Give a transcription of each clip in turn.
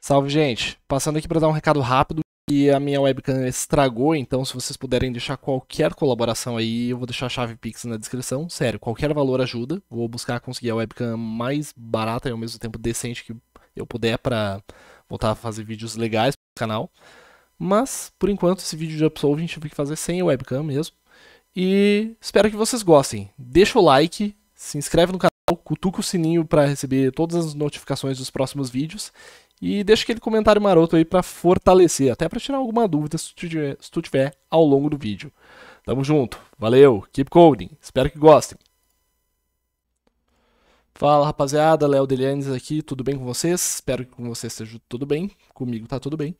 Salve, gente! Passando aqui para dar um recado rápido que a minha webcam estragou, então se vocês puderem deixar qualquer colaboração aí, eu vou deixar a chave Pix na descrição. Sério, qualquer valor ajuda. Vou buscar conseguir a webcam mais barata e ao mesmo tempo decente que eu puder para voltar a fazer vídeos legais pro canal. Mas, por enquanto, esse vídeo de Upsolve a gente tive que fazer sem a webcam mesmo. E espero que vocês gostem. Deixa o like, se inscreve no canal, cutuca o sininho para receber todas as notificações dos próximos vídeos. E deixa aquele comentário maroto aí pra fortalecer, até pra tirar alguma dúvida se tu tiver ao longo do vídeo. Tamo junto, valeu, keep coding, espero que gostem. Fala rapaziada, Léo Delianes aqui, tudo bem com vocês? Espero que com vocês esteja tudo bem, comigo tá tudo bem.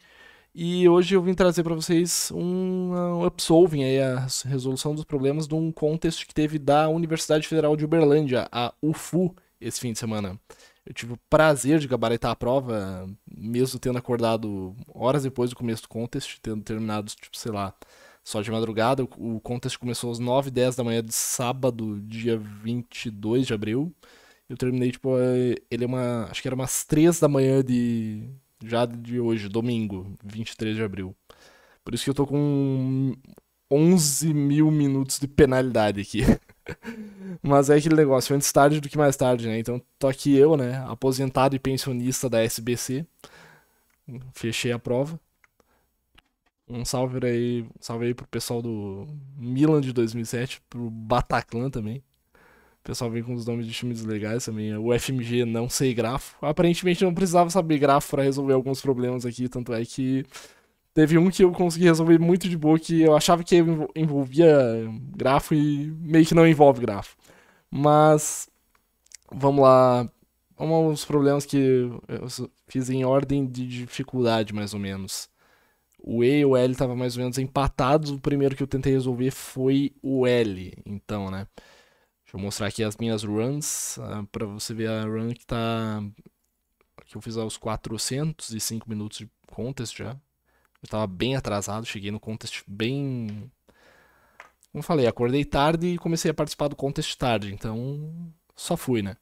E hoje eu vim trazer pra vocês um upsolving aí, a resolução dos problemas de um contest que teve da Universidade Federal de Uberlândia, a UFU, esse fim de semana. Eu tive o prazer de gabaritar a prova, mesmo tendo acordado horas depois do começo do contest, tendo terminado, tipo, sei lá, só de madrugada. O contest começou às 9h10 da manhã de sábado, dia 22 de abril. Eu terminei, tipo, acho que era umas 3 da manhã já de hoje, domingo, 23 de abril. Por isso que eu tô com 11 mil minutos de penalidade aqui. Mas é aquele negócio, antes tarde do que mais tarde, né? Então tô aqui eu, né? Aposentado e pensionista da SBC. Fechei a prova. Salve aí pro pessoal do Milan de 2007, pro Bataclan também. O pessoal vem com os nomes de times legais também. O FMG não sei grafo. Aparentemente não precisava saber grafo para resolver alguns problemas aqui, tanto é que teve um que eu consegui resolver muito de boa, que eu achava que envolvia grafo e meio que não envolve grafo. Mas vamos lá. Vamos aos problemas que eu fiz em ordem de dificuldade, mais ou menos. O E e o L estavam mais ou menos empatados. O primeiro que eu tentei resolver foi o L. Então, né? Deixa eu mostrar aqui as minhas runs. Pra você ver a run que tá. Que eu fiz aos 405 minutos de contest já. Eu tava bem atrasado. Cheguei no contest bem. Como eu falei, acordei tarde e comecei a participar do contest tarde. Então, só fui, né?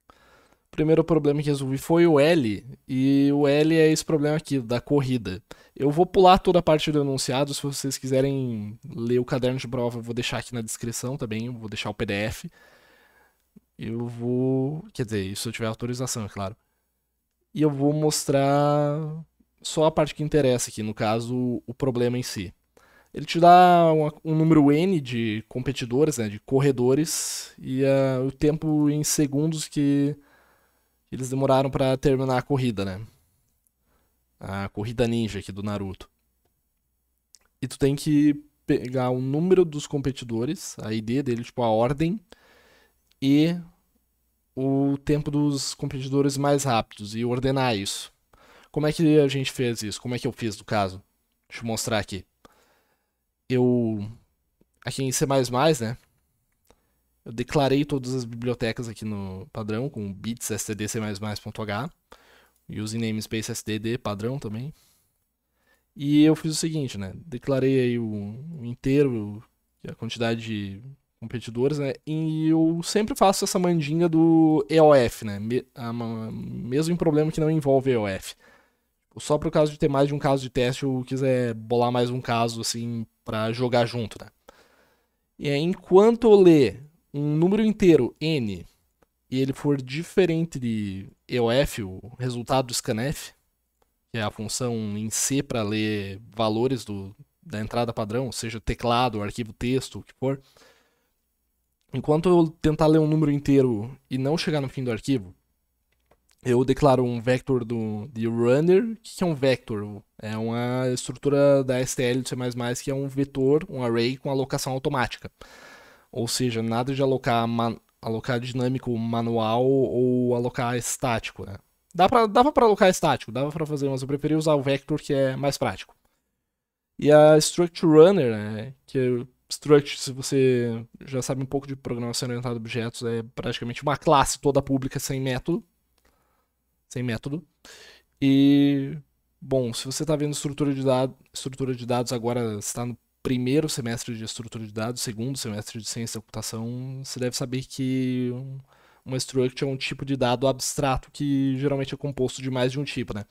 O primeiro problema que resolvi foi o L, e o L é esse problema aqui, da corrida. Eu vou pular toda a parte do enunciado, se vocês quiserem ler o caderno de prova, eu vou deixar aqui na descrição também, eu vou deixar o PDF. Eu vou. Quer dizer, isso se eu tiver autorização, é claro. E eu vou mostrar só a parte que interessa aqui, no caso, o problema em si. Ele te dá um número N de competidores, né, de corredores, e o tempo em segundos que eles demoraram pra terminar a corrida, né? A corrida ninja aqui do Naruto. E tu tem que pegar o número dos competidores, a ID dele, tipo a ordem, e o tempo dos competidores mais rápidos, e ordenar isso. Como é que a gente fez isso? Como é que eu fiz no caso? Deixa eu mostrar aqui. Aqui em C++, né? Eu declarei todas as bibliotecas aqui no padrão, com bits std c++.h, using namespace std padrão também. E eu fiz o seguinte, né? Declarei aí o inteiro, a quantidade de competidores, né? E eu sempre faço essa mandinga do EOF, né? Mesmo em problema que não envolve EOF. Só pro caso de ter mais de um caso de teste, eu quiser bolar mais um caso, assim, pra jogar junto, né? E aí, enquanto eu ler um número inteiro, N, e ele for diferente de EOF, o resultado do scanf, que é a função em C para ler valores da entrada padrão, seja teclado, arquivo texto, o que for. Enquanto eu tentar ler um número inteiro e não chegar no fim do arquivo, eu declaro um vector de runner. O que é um vector? É uma estrutura da STL do C++, que é um vetor, um array com alocação automática. Ou seja, nada de alocar dinâmico manual ou alocar estático, né? Dava pra alocar estático, dava pra fazer, mas eu preferi usar o vector, que é mais prático. E a struct runner, né, que é struct, se você já sabe um pouco de programação orientada a objetos, é praticamente uma classe toda pública sem método. E, bom, se você está vendo estrutura de dados agora, está no primeiro semestre de estrutura de dados, segundo semestre de ciência da computação, você deve saber que Uma struct é um tipo de dado abstrato que geralmente é composto de mais de um tipo, né?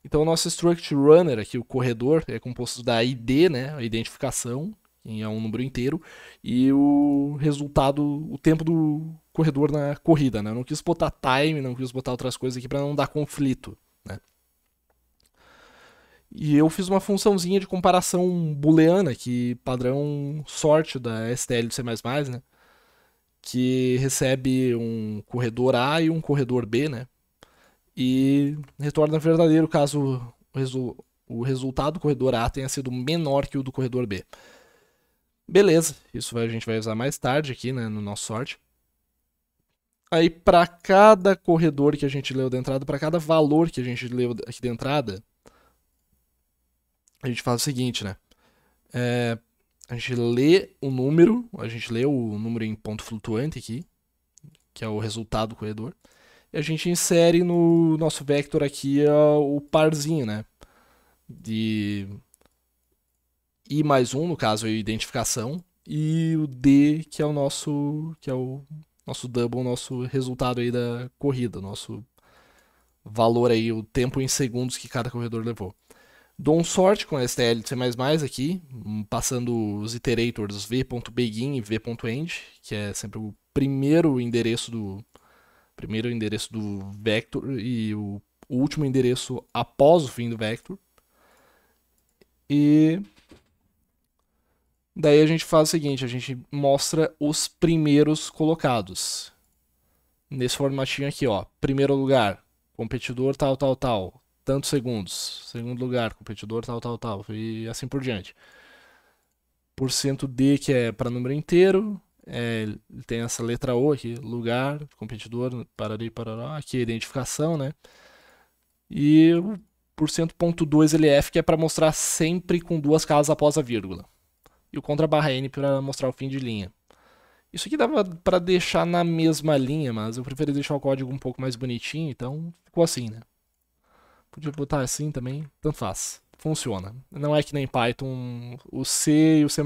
Então o nosso struct runner aqui, o corredor, é composto da ID, né, a identificação, que é um número inteiro, e o resultado, o tempo do corredor na corrida, né? Eu não quis botar time, não quis botar outras coisas aqui para não dar conflito, né? E eu fiz uma funçãozinha de comparação booleana, que padrão sort da STL do C++, né? Que recebe um corredor A e um corredor B, né? E retorna verdadeiro caso o resultado do corredor A tenha sido menor que o do corredor B. Beleza, isso a gente vai usar mais tarde aqui, né, no nosso sort. Aí, para cada corredor que a gente leu da entrada, para cada valor que a gente leu aqui da entrada, a gente faz o seguinte, né? A gente lê o número, a gente lê o número em ponto flutuante aqui, que é o resultado do corredor, e a gente insere no nosso vector aqui o parzinho, né? De I mais 1, no caso, a identificação, e o D, que é o nosso double, nosso resultado aí da corrida, nosso valor aí, o tempo em segundos que cada corredor levou. Dou um sort com STL de C++ aqui, passando os iterators v.begin e v.end, que é sempre o primeiro endereço do vector e o último endereço após o fim do vector. E daí a gente faz o seguinte, a gente mostra os primeiros colocados. Nesse formatinho aqui, ó. Primeiro lugar, competidor tal, tal, tal. Tantos segundos. Segundo lugar, competidor tal, tal, tal. E assim por diante. %D, que é para número inteiro. Tem essa letra O aqui, lugar, competidor, parari, parará. Aqui é a identificação, né? E o %.2LF, que é para mostrar sempre com duas casas após a vírgula. E o contra/N para mostrar o fim de linha. Isso aqui dava para deixar na mesma linha, mas eu preferi deixar o código um pouco mais bonitinho, então ficou assim, né? Podia botar assim também, tanto faz. Funciona. Não é que nem Python, o C e o C++,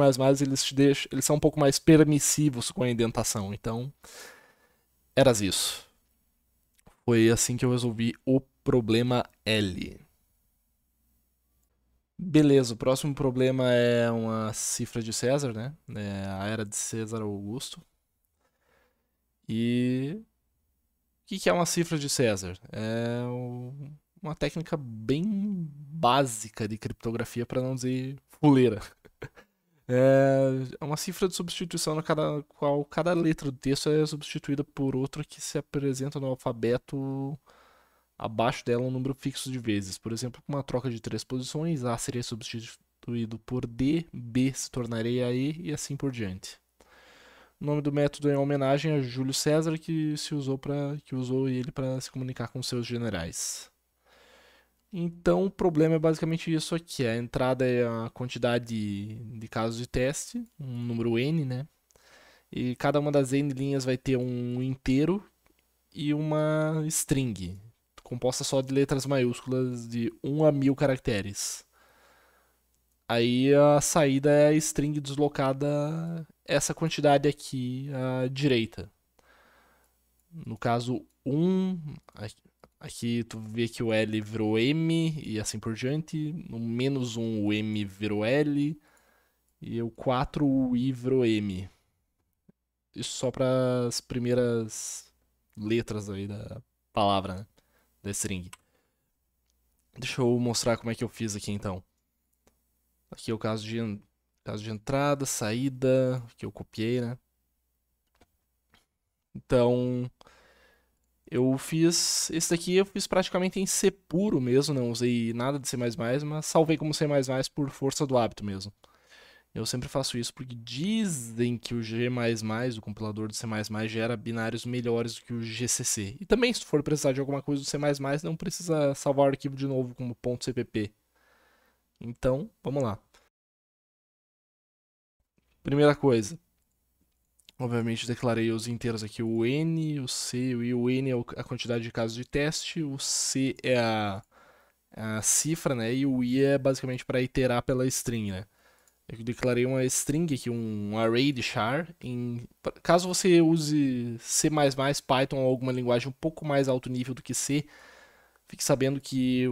eles são um pouco mais permissivos com a indentação, então era isso. Foi assim que eu resolvi o problema L. Beleza, o próximo problema é uma cifra de César, né? É a era de César Augusto. E o que é uma cifra de César? É uma técnica bem básica de criptografia, para não dizer fuleira. É uma cifra de substituição na qual cada letra do texto é substituída por outra que se apresenta no alfabeto abaixo dela um número fixo de vezes. Por exemplo, com uma troca de 3 posições, A seria substituído por D, B se tornaria E assim por diante. O nome do método é em homenagem a Júlio César, que usou ele para se comunicar com seus generais. Então, o problema é basicamente isso aqui. A entrada é a quantidade de casos de teste, um número n, né? E cada uma das n linhas vai ter um inteiro e uma string, composta só de letras maiúsculas de 1 a 1000 caracteres. Aí a saída é a string deslocada essa quantidade aqui à direita. No caso, 1, aqui tu vê que o L virou M e assim por diante. No -1 o M virou L e o 4 o I virou M. Isso só para as primeiras letras aí da palavra, né? Da string. Deixa eu mostrar como é que eu fiz aqui então. Aqui é o caso de entrada, saída, que eu copiei, né? Então, eu fiz. Esse daqui eu fiz praticamente em C puro mesmo, não usei nada de C, mas salvei como C por força do hábito mesmo. Eu sempre faço isso porque dizem que o G, o compilador do C, gera binários melhores do que o GCC. E também, se for precisar de alguma coisa do C, não precisa salvar o arquivo de novo como .cpp. Então, vamos lá. Primeira coisa, obviamente declarei os inteiros aqui, o N, o C, o I. O N é a quantidade de casos de teste, o C é a cifra, né? E o I é basicamente para iterar pela string, né? Eu declarei uma string aqui, um array de char. Caso você use C++, Python ou alguma linguagem um pouco mais alto nível do que C, fique sabendo que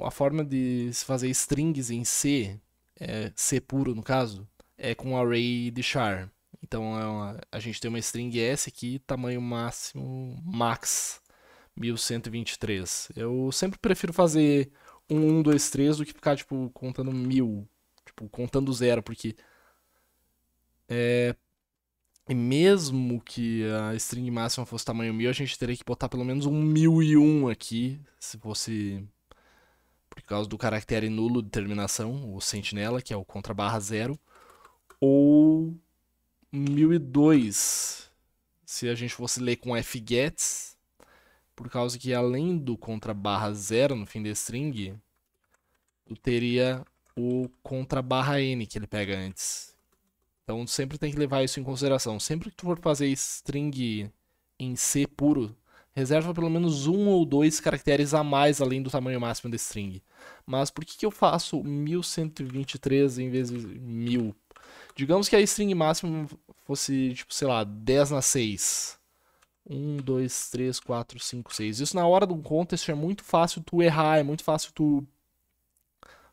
a forma de se fazer strings em C, C puro no caso, é com um array de char. Então a gente tem uma string S aqui, tamanho máximo, max 1123. Eu sempre prefiro fazer 2, 3 do que ficar, tipo, contando 1000. Tipo, contando zero, porque e mesmo que a string máxima fosse tamanho 1000, a gente teria que botar pelo menos um 1001 aqui, se fosse por causa do caractere nulo de terminação, o sentinela, que é o contra barra zero, ou 1002, se a gente fosse ler com fgets, por causa que além do contra barra zero no fim da string, tu teria o contra barra n que ele pega antes. Então sempre tem que levar isso em consideração. Sempre que tu for fazer string em C puro, reserva pelo menos um ou dois caracteres a mais além do tamanho máximo da string. Mas por que eu faço 1123 em vez de 1000? Digamos que a string máxima fosse, tipo, sei lá, 10 na 6. 1, 2, 3, 4, 5, 6. Isso na hora do contest é muito fácil tu errar, é muito fácil tu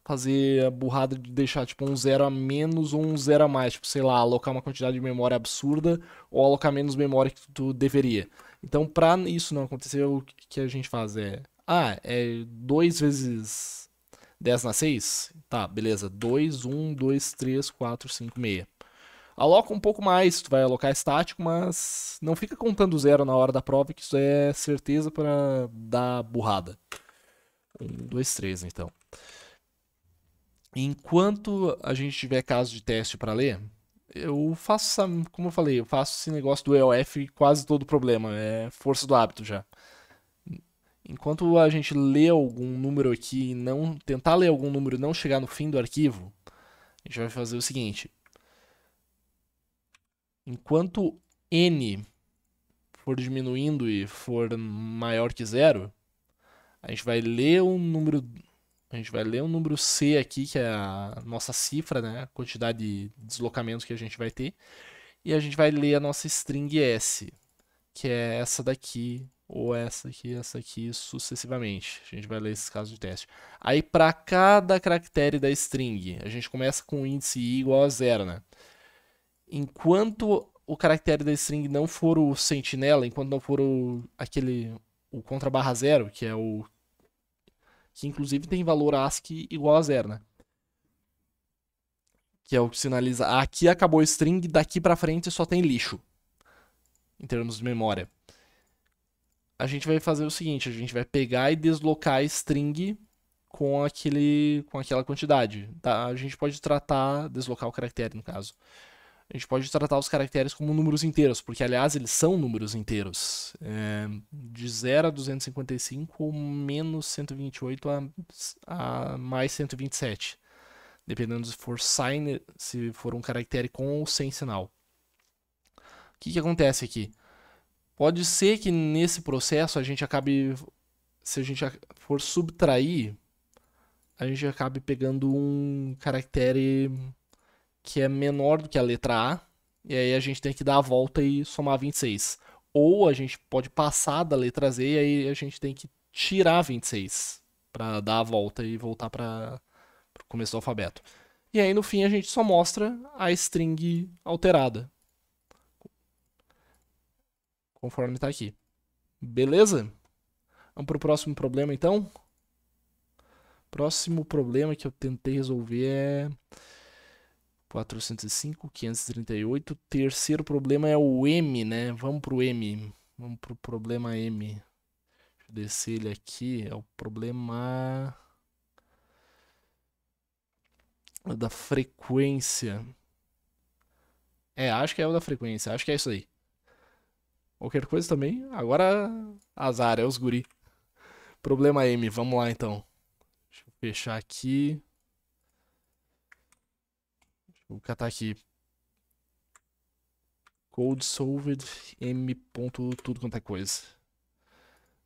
fazer a burrada de deixar tipo um 0 a menos ou um 0 a mais. Tipo, sei lá, alocar uma quantidade de memória absurda ou alocar menos memória que tu deveria. Então, pra isso não acontecer, o que a gente faz é... é 2 vezes 10 na 6? Tá, beleza. 2, 1, 2, 3, 4, 5, 6. Aloca um pouco mais, tu vai alocar estático, mas não fica contando zero na hora da prova, que isso é certeza para dar burrada. 1, 2, 3, então. Enquanto a gente tiver caso de teste para ler, eu faço, como eu falei, eu faço esse negócio do EOF quase todo problema, é força do hábito já. Enquanto a gente lê algum número aqui e não tentar ler algum número e não chegar no fim do arquivo, a gente vai fazer o seguinte: enquanto n for diminuindo e for maior que zero, a gente vai ler um número C aqui, que é a nossa cifra, né? A quantidade de deslocamentos que a gente vai ter. E a gente vai ler a nossa string S, que é essa daqui, ou essa aqui, sucessivamente. A gente vai ler esses casos de teste. Aí, para cada caractere da string, a gente começa com o índice i igual a zero, né? Enquanto o caractere da string não for o sentinela, enquanto não for o contra barra zero, que é o que inclusive tem valor ASCII igual a zero, né? Que é o que sinaliza aqui acabou o string, daqui para frente só tem lixo em termos de memória. A gente vai fazer o seguinte, a gente vai pegar e deslocar a string com aquela quantidade. Tá? A gente pode deslocar o caractere no caso. A gente pode tratar os caracteres como números inteiros, porque aliás eles são números inteiros. De 0 a 255 ou menos 128 a mais 127. Dependendo se for um caractere com ou sem sinal. O que acontece aqui? Pode ser que nesse processo a gente acabe, se a gente for subtrair, a gente acabe pegando um caractere que é menor do que a letra A, e aí a gente tem que dar a volta e somar 26. Ou a gente pode passar da letra Z e aí a gente tem que tirar 26 para dar a volta e voltar para o começo do alfabeto. E aí no fim a gente só mostra a string alterada, conforme está aqui. Beleza? Vamos para o próximo problema então? Próximo problema que eu tentei resolver é 405, 538. Terceiro problema é o M, né? Vamos pro M. Vamos pro problema M. Deixa eu descer ele aqui. É o problema da frequência. Acho que é o da frequência. Acho que é isso aí. Qualquer coisa também. Agora, azar, é os guri. Problema M. Vamos lá então. Deixa eu fechar aqui. Vou catar aqui. Code solved M. Tudo quanto é coisa.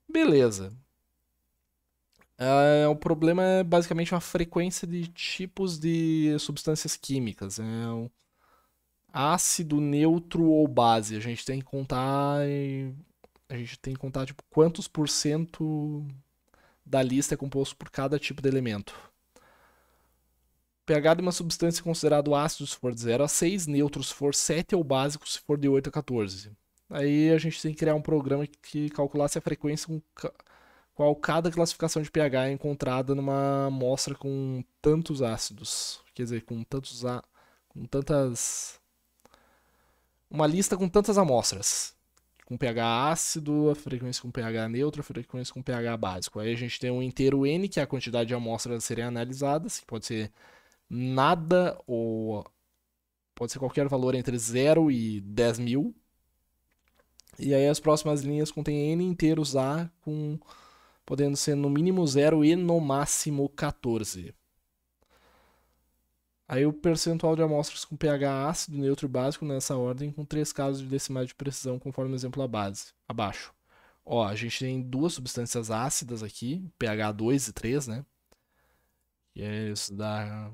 Beleza. O problema é basicamente a frequência de tipos de substâncias químicas. Ácido, neutro ou base. A gente tem que contar tipo, quantos por cento da lista é composto por cada tipo de elemento. pH de uma substância é considerado ácido se for de 0 a 6, neutro se for 7 ou básico se for de 8 a 14. Aí a gente tem que criar um programa que calculasse a frequência com qual cada classificação de pH é encontrada numa amostra com tantos ácidos. Quer dizer, com tantas. Uma lista com tantas amostras. Com pH ácido, a frequência com pH neutro, a frequência com pH básico. Aí a gente tem um inteiro N, que é a quantidade de amostras a serem analisadas, que pode ser nada ou pode ser qualquer valor entre 0 e 10.000. E aí as próximas linhas contêm N inteiros A, podendo ser no mínimo 0 e no máximo 14. Aí o percentual de amostras com pH ácido, neutro e básico nessa ordem, com 3 casos de decimais de precisão, conforme o exemplo abaixo. Ó, a gente tem duas substâncias ácidas aqui, pH 2 e 3, né? Que é isso dá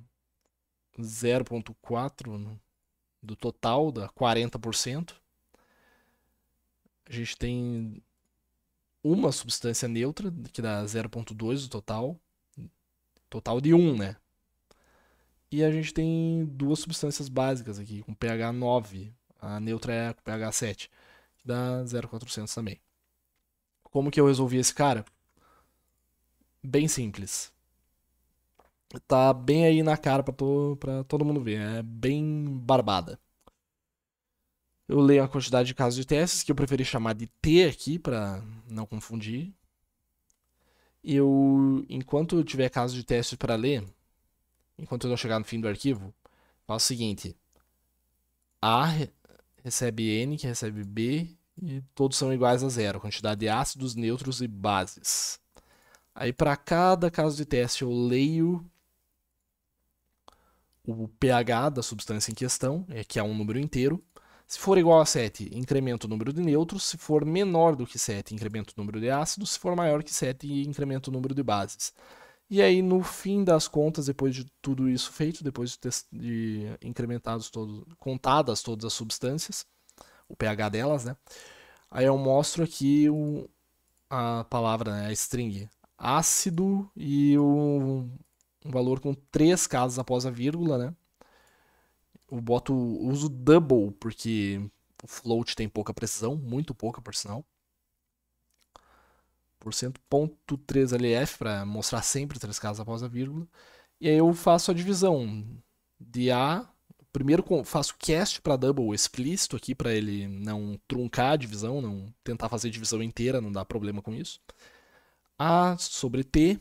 0,4 do total, dá 40%. A gente tem uma substância neutra, que dá 0,2 do total. Total de 1, né? E a gente tem duas substâncias básicas aqui, com pH 9. A neutra é com pH 7, que dá 0,400 também. Como que eu resolvi esse cara? Bem simples. Tá bem aí na cara pra todo mundo ver. É bem barbada. Eu leio a quantidade de casos de testes, que eu preferi chamar de T aqui, pra não confundir. Enquanto eu tiver casos de testes para ler, enquanto eu não chegar no fim do arquivo, faço o seguinte: A recebe N, que recebe B, e todos são iguais a zero. Quantidade de ácidos, neutros e bases. Aí, para cada caso de teste, eu leio o pH da substância em questão, que é um número inteiro. Se for igual a 7, incremento o número de neutros. Se for menor do que 7, incremento o número de ácidos. Se for maior que 7, incremento o número de bases. E aí, no fim das contas, depois de tudo isso feito, depois de incrementados todos, contadas todas as substâncias, o pH delas, né? Aí eu mostro aqui a palavra, né, a string ácido e um valor com 3 casas após a vírgula, né? Uso double porque o float tem pouca precisão, muito pouca por sinal. %.3lf para mostrar sempre 3 casas após a vírgula. E aí eu faço a divisão de A. Primeiro faço cast para double explícito aqui para ele não truncar a divisão, não tentar fazer divisão inteira, não dá problema com isso. A sobre T,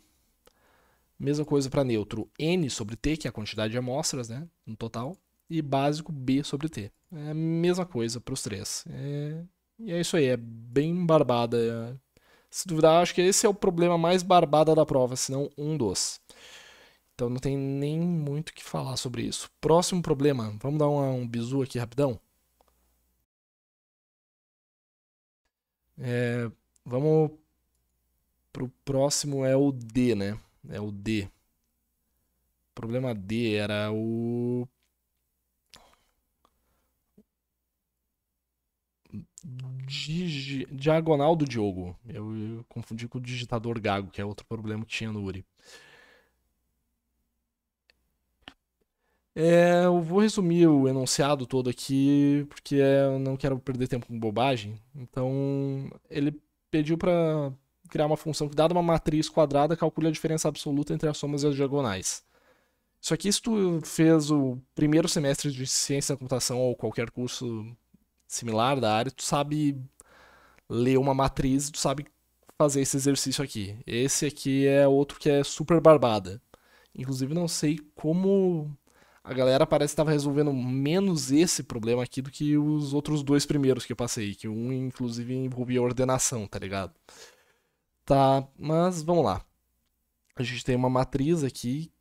mesma coisa para neutro, N sobre T, que é a quantidade de amostras, né, no total, e básico B sobre T. É a mesma coisa para os três. E é isso aí, é bem barbada. Se duvidar, acho que esse é o problema mais barbada da prova, se não um dos. Então não tem nem muito o que falar sobre isso. Próximo problema, vamos dar um bizu aqui rapidão. É, vamos pro próximo, é o D, né? É o D. O problema D era o diagonal do Diogo. Eu confundi com o digitador gago, que é outro problema que tinha no Uri. Eu vou resumir o enunciado todo aqui, porque eu não quero perder tempo com bobagem. Então, ele pediu para criar uma função que, dada uma matriz quadrada, calcule a diferença absoluta entre as somas e as diagonais. Isso aqui, se tu fez o primeiro semestre de ciência da computação ou qualquer curso similar da área, tu sabe ler uma matriz, tu sabe fazer esse exercício aqui. Esse aqui é outro que é super barbada. Inclusive, não sei como a galera parece que estava resolvendo menos esse problema aqui do que os outros dois primeiros que eu passei, que um inclusive envolvia ordenação, tá ligado? Tá, mas vamos lá. A gente tem uma matriz aqui,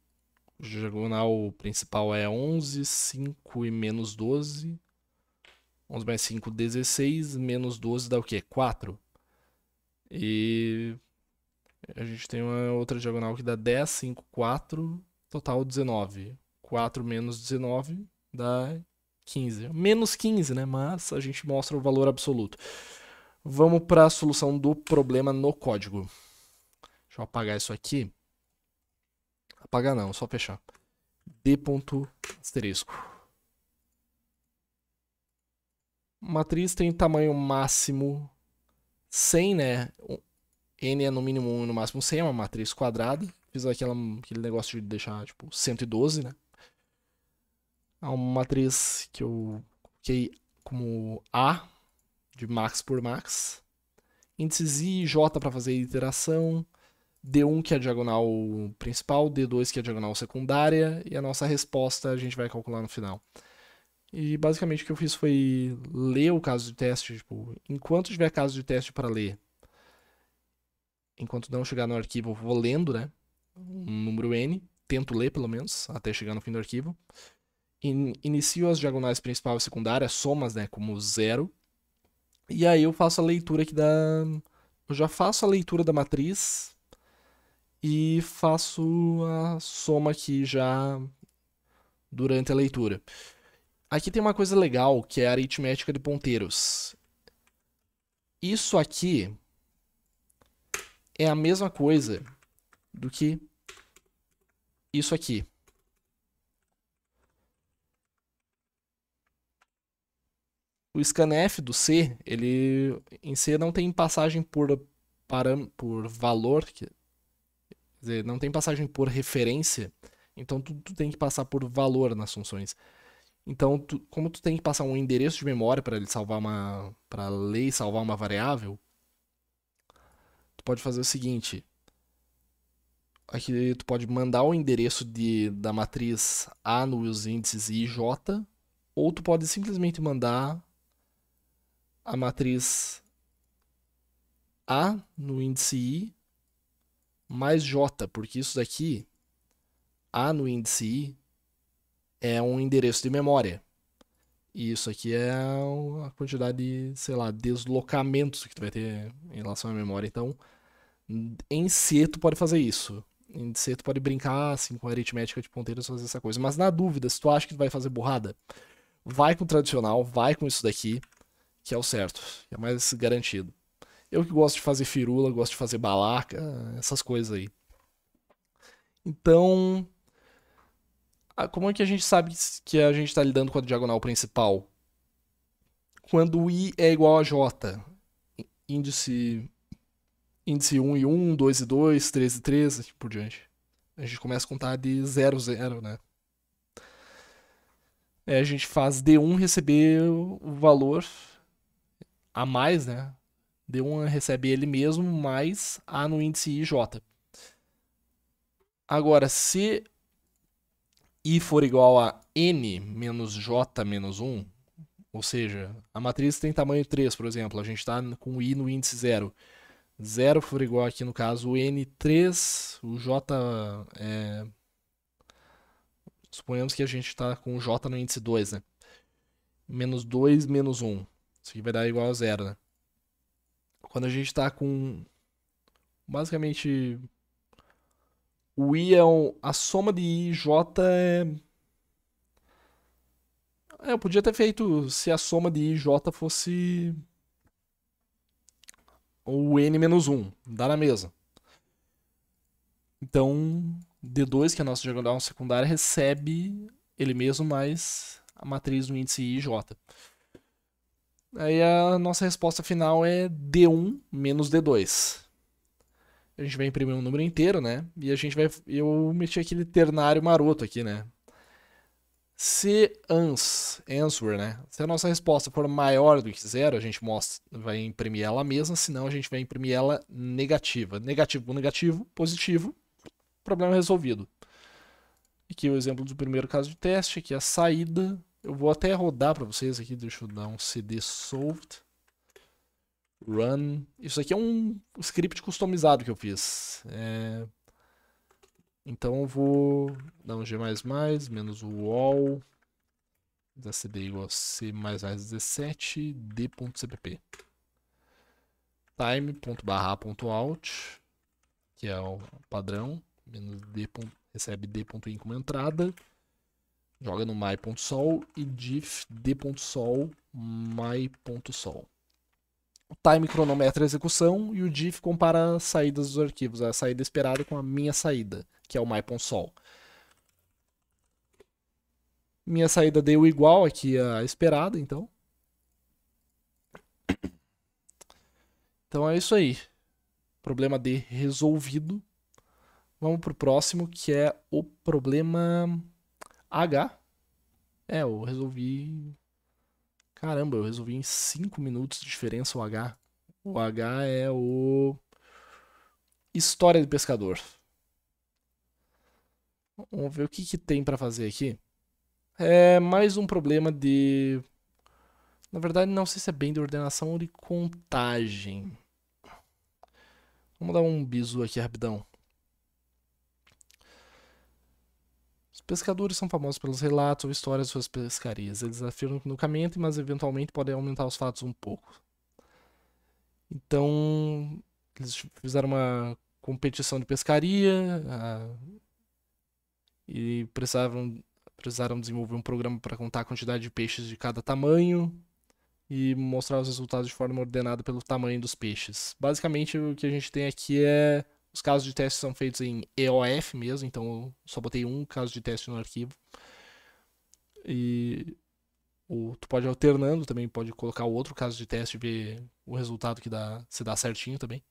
o diagonal principal é 11, 5 e menos 12. 11 mais 5, 16, menos 12 dá o quê? 4. E A gente tem uma outra diagonal que dá 10, 5, 4, total 19. 4 menos 19 dá 15. Menos 15, né? Mas a gente mostra o valor absoluto. Vamos para a solução do problema no código. Deixa eu apagar isso aqui. Apagar não, só fechar. D ponto asterisco. Matriz tem tamanho máximo 100, né? N é no mínimo 1 e no máximo 100, é uma matriz quadrada. Fiz aquele negócio de deixar, tipo, 112, né? É uma matriz que eu coloquei como A, de max por max. Índices I e J para fazer iteração. D1, que é a diagonal principal. D2, que é a diagonal secundária. E a nossa resposta a gente vai calcular no final. E basicamente o que eu fiz foi ler o caso de teste. Tipo, enquanto tiver caso de teste para ler, enquanto não chegar no arquivo, eu vou lendo, né? Um número N. Tento ler, pelo menos, até chegar no fim do arquivo. Inicio as diagonais principal e secundária, somas, né, como zero. E aí eu faço a leitura aqui da... Eu já faço a leitura da matriz e faço a soma aqui já durante a leitura. Aqui tem uma coisa legal, que é a aritmética de ponteiros. Isso aqui é a mesma coisa do que isso aqui. O scanf do C, ele em C não tem passagem por valor, quer dizer, não tem passagem por referência, então tu tem que passar por valor nas funções. Então, como tu tem que passar um endereço de memória para ele salvar para ler e salvar uma variável, tu pode fazer o seguinte: aqui tu pode mandar o endereço da matriz A nos índices I e J, ou tu pode simplesmente mandar a matriz A no índice I mais J, porque isso daqui, A no índice I, é um endereço de memória. E isso aqui é a quantidade de, sei lá, deslocamentos que tu vai ter em relação à memória. Então, em C tu pode fazer isso. Em C tu pode brincar assim com a aritmética de ponteiros, fazer essa coisa. Mas na dúvida, se tu acha que tu vai fazer burrada, vai com o tradicional, vai com isso daqui, que é o certo, que é mais garantido. Eu que gosto de fazer firula, gosto de fazer balaca, essas coisas aí. Então, como é que a gente sabe que a gente está lidando com a diagonal principal? Quando o I é igual a J, índice, índice 1 e 1, 2 e 2, 3 e 3, assim por diante. A gente começa a contar de 0, 0, né? A gente faz D1 receber o valor a mais, né? D1 recebe ele mesmo mais A no índice I e J. Agora, se I for igual a N menos J menos 1, ou seja, a matriz tem tamanho 3, por exemplo, a gente está com I no índice 0. 0 for igual aqui no caso o N3, o J é... Suponhamos que a gente está com o J no índice 2, né? Menos 2 menos 1. Isso aqui vai dar igual a 0, né? Quando a gente está com... Basicamente, o I é a soma de I e J é... Eu podia ter feito se a soma de I e J fosse o N menos 1. Dá na mesa. Então, D2, que é a nossa diagonal secundária, recebe ele mesmo mais a matriz no índice I e J. Aí a nossa resposta final é D1 menos D2. A gente vai imprimir um número inteiro, né? E a gente vai... Eu meti aquele ternário maroto aqui, né? Se answer, né? Se a nossa resposta for maior do que zero, a gente vai imprimir ela mesma, senão a gente vai imprimir ela negativa. Negativo com negativo, positivo, problema resolvido. Aqui o exemplo do primeiro caso de teste, aqui a saída. Eu vou até rodar para vocês aqui, deixa eu dar um cd solved. Run. Isso aqui é um script customizado que eu fiz. Então eu vou dar um G++, menos o wall, da cd igual a c mais 17, d.cpp. Time.barra.out, que é o padrão, menos d. Recebe d.in como entrada, joga no my.sol e diff d.sol my.sol. O time cronometra a execução e o diff compara as saídas dos arquivos, a saída esperada com a minha saída, que é o my.sol. Minha saída deu igual aqui a esperada, então. Então é isso aí. Problema D resolvido. Vamos pro próximo, que é o problema H. Eu resolvi... Caramba, eu resolvi em 5 minutos de diferença o H. O H é o... História do pescador. Vamos ver o que tem pra fazer aqui. É mais um problema de... Na verdade, não sei se é bem de ordenação ou de contagem. Vamos dar um bisu aqui rapidão. Os pescadores são famosos pelos relatos ou histórias de suas pescarias. Eles afirmam que nunca mentem, mas eventualmente podem aumentar os fatos um pouco. Então, eles fizeram uma competição de pescaria e precisaram desenvolver um programa para contar a quantidade de peixes de cada tamanho e mostrar os resultados de forma ordenada pelo tamanho dos peixes. Basicamente, o que a gente tem aqui é... Os casos de teste são feitos em EOF mesmo, então eu só botei um caso de teste no arquivo. E tu pode ir alternando, também pode colocar o outro caso de teste e ver o resultado que dá, se dá certinho também.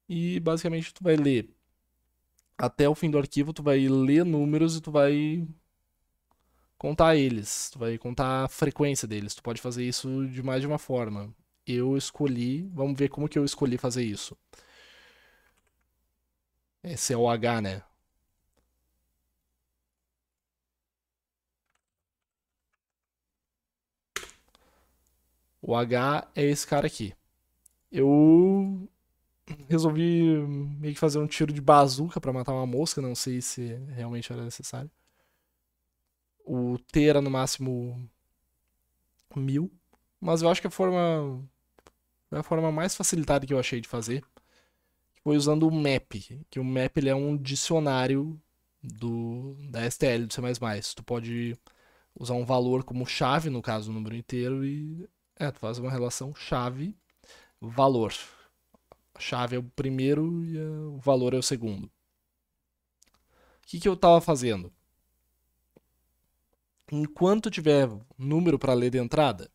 E basicamente tu vai ler até o fim do arquivo, tu vai ler números e tu vai contar eles, tu vai contar a frequência deles. Tu pode fazer isso de mais de uma forma. Eu escolhi, vamos ver como que eu escolhi fazer isso. Esse é o H, né? O H é esse cara aqui. Eu resolvi meio que fazer um tiro de bazuca pra matar uma mosca, não sei se realmente era necessário. O T era no máximo 1000, mas eu acho que a forma mais facilitada que eu achei de fazer foi usando o map, que o map ele é um dicionário da STL do C++. Tu pode usar um valor como chave, no caso o número inteiro, e tu faz uma relação chave-valor. A chave é o primeiro e o valor é o segundo. O que eu estava fazendo? Enquanto tiver número para ler de entrada,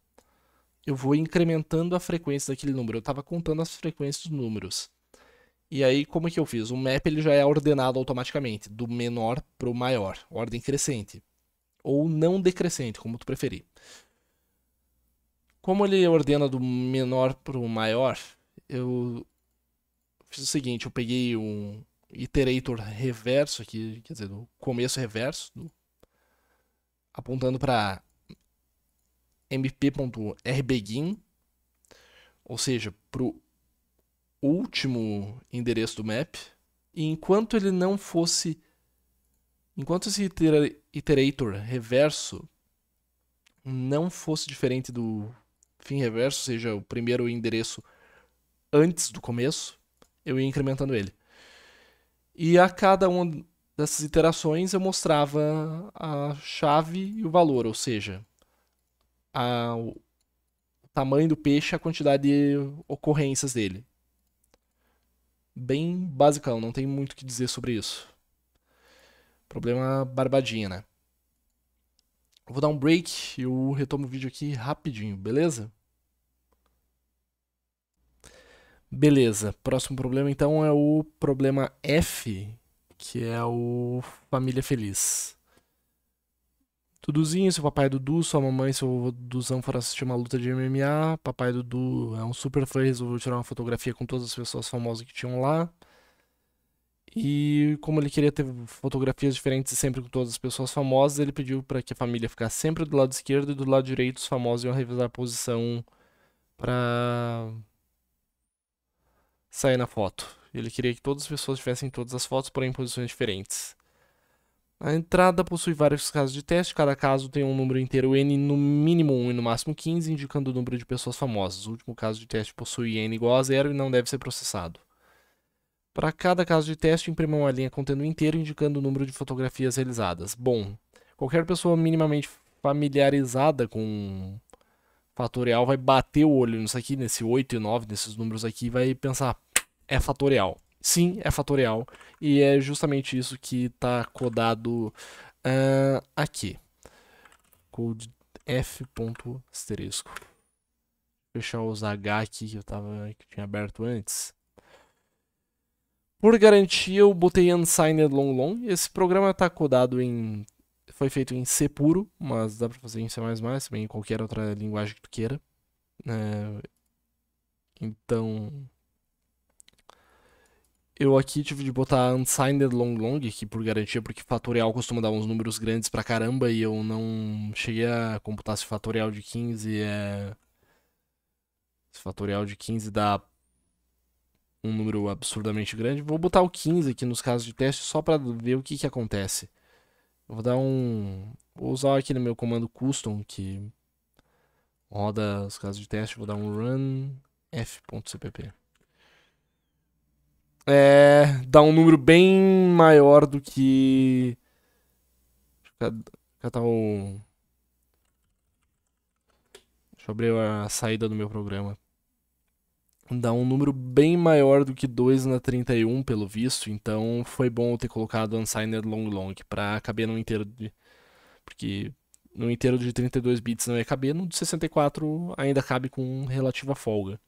eu vou incrementando a frequência daquele número. Eu estava contando as frequências dos números. E aí, como é que eu fiz? O map ele já é ordenado automaticamente, do menor para o maior, ordem crescente. Ou não decrescente, como tu preferir. Como ele ordena do menor para o maior, eu fiz o seguinte, eu peguei um iterator reverso aqui, quer dizer, do começo reverso, apontando para mp.rbegin, ou seja, para o último endereço do map, e enquanto ele não fosse... Enquanto esse iterator reverso não fosse diferente do fim reverso, ou seja, o primeiro endereço antes do começo, eu ia incrementando ele. E a cada uma dessas iterações eu mostrava a chave e o valor, ou seja, o tamanho do peixe e a quantidade de ocorrências dele. Bem basicão, não tem muito o que dizer sobre isso. Problema barbadinha, né? Eu vou dar um break e eu retomo o vídeo aqui rapidinho, beleza? Beleza, próximo problema então é o problema F, que é o família feliz. Duduzinho, seu papai é Dudu, sua mamãe e seu Duduzão foram assistir uma luta de MMA. Papai Dudu é um super fã e resolveu tirar uma fotografia com todas as pessoas famosas que tinham lá. E como ele queria ter fotografias diferentes sempre com todas as pessoas famosas, ele pediu para que a família ficasse sempre do lado esquerdo e do lado direito os famosos iam revisar a posição para sair na foto. Ele queria que todas as pessoas tivessem todas as fotos, porém em posições diferentes. A entrada possui vários casos de teste, cada caso tem um número inteiro n no mínimo 1 e no máximo 15, indicando o número de pessoas famosas. O último caso de teste possui n igual a 0 e não deve ser processado. Para cada caso de teste, imprima uma linha contendo o inteiro indicando o número de fotografias realizadas. Bom, qualquer pessoa minimamente familiarizada com fatorial vai bater o olho nisso aqui, nesse 8 e 9, nesses números aqui, e vai pensar, é fatorial. Sim, é fatorial. E é justamente isso que está codado aqui. Code f.asterisco. Fechar os H aqui que tinha aberto antes. Por garantia, eu botei unsigned long long. Esse programa está codado em... Foi feito em C puro, mas dá para fazer em C++, também em qualquer outra linguagem que tu queira. Então... Eu aqui tive de botar unsigned long long aqui por garantia, porque fatorial costuma dar uns números grandes pra caramba e eu não cheguei a computar se fatorial de 15 é... Se fatorial de 15 dá um número absurdamente grande. Vou botar o 15 aqui nos casos de teste só pra ver o que acontece. Eu vou dar um... Vou usar aqui no meu comando custom que roda os casos de teste. Vou dar um run f.cpp. Dá um número bem maior do que... Deixa eu abrir a saída do meu programa. Dá um número bem maior do que 2 na 31, pelo visto. Então foi bom eu ter colocado unsigned long long pra caber no inteiro de... Porque no inteiro de 32 bits não ia caber, no de 64 ainda cabe com relativa folga.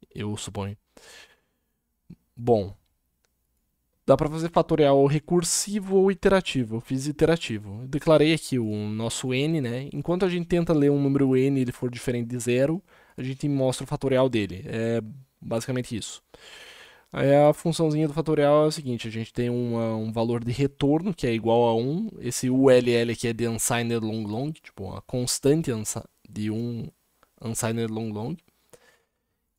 Eu suponho. Bom, dá para fazer fatorial recursivo ou iterativo. Eu fiz iterativo. Eu declarei aqui o nosso n, né? Enquanto a gente tenta ler um número n e ele for diferente de zero, a gente mostra o fatorial dele. É basicamente isso. Aí a funçãozinha do fatorial é o seguinte: a gente tem um valor de retorno que é igual a 1. Esse ULL aqui é de unsigned long long, tipo a constante de unsigned long long.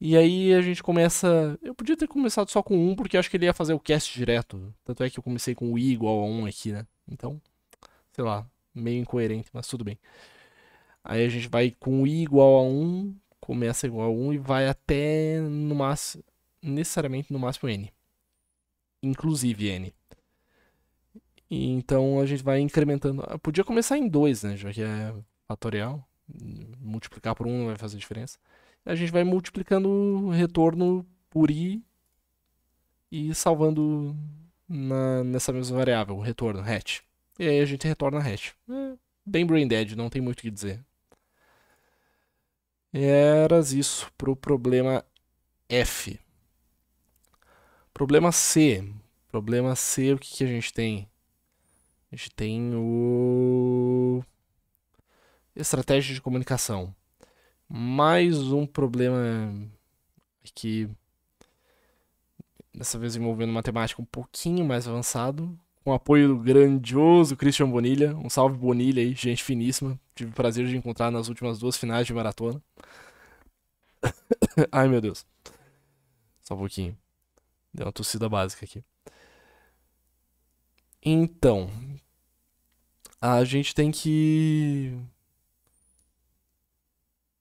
E aí a gente começa... Eu podia ter começado só com 1, porque acho que ele ia fazer o cast direto. Tanto é que eu comecei com o i igual a 1 aqui, né? Então, sei lá, meio incoerente, mas tudo bem. Aí a gente vai com o i igual a 1, começa igual a 1 e vai até, no máximo, necessariamente no máximo n. Inclusive n. E então a gente vai incrementando. Eu podia começar em 2, né? Já que é fatorial. Multiplicar por 1 não vai fazer diferença. A gente vai multiplicando o retorno por i e salvando nessa mesma variável, o retorno, hatch. E aí a gente retorna hatch. Bem brain dead, não tem muito o que dizer. Eras isso pro problema F. Problema C. Problema C, o que a gente tem? A gente tem o... Estratégia de comunicação. Mais um problema que dessa vez envolvendo matemática um pouquinho mais avançado, com o apoio do grandioso Christian Bonilha. Um salve Bonilha aí, gente finíssima. Tive o prazer de encontrar nas últimas 2 finais de maratona. Ai, meu Deus. Só um pouquinho. Deu uma tossida básica aqui. Então, a gente tem que...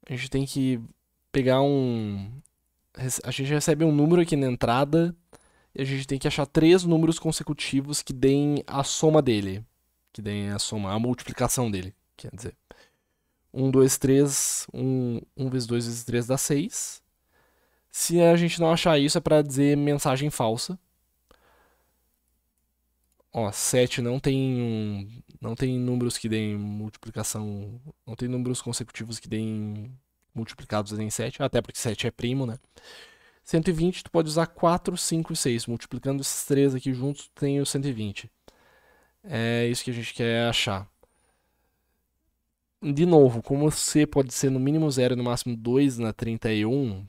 A gente tem que pegar um... A gente recebe um número aqui na entrada e a gente tem que achar 3 números consecutivos que deem a soma dele. Que deem a soma, a multiplicação dele, quer dizer. 1, 2, 3, 1 vezes 2 vezes 3 dá 6. Se a gente não achar isso, é pra dizer mensagem falsa. Ó, 7 não tem números que deem multiplicação. Não tem números consecutivos que deem multiplicados em 7. Até porque 7 é primo, né? 120, tu pode usar 4, 5 e 6. Multiplicando esses 3 aqui juntos, tu tem o 120. É isso que a gente quer achar. De novo, como C pode ser no mínimo 0 e no máximo 2 na 31,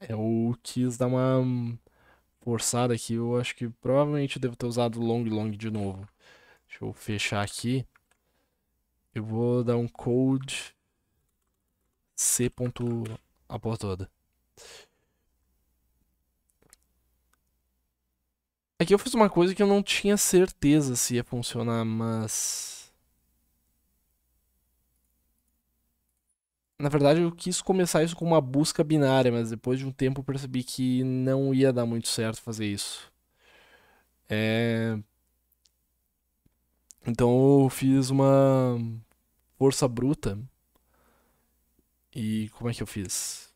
eu quis dar uma forçada aqui. Eu acho que provavelmente eu devo ter usado long long de novo. Deixa eu fechar aqui. Eu vou dar um code C. a porra toda. Aqui eu fiz uma coisa que eu não tinha certeza se ia funcionar, mas... Na verdade, eu quis começar isso com uma busca binária, mas depois de um tempo eu percebi que não ia dar muito certo fazer isso. É... Então eu fiz uma força bruta. E como é que eu fiz?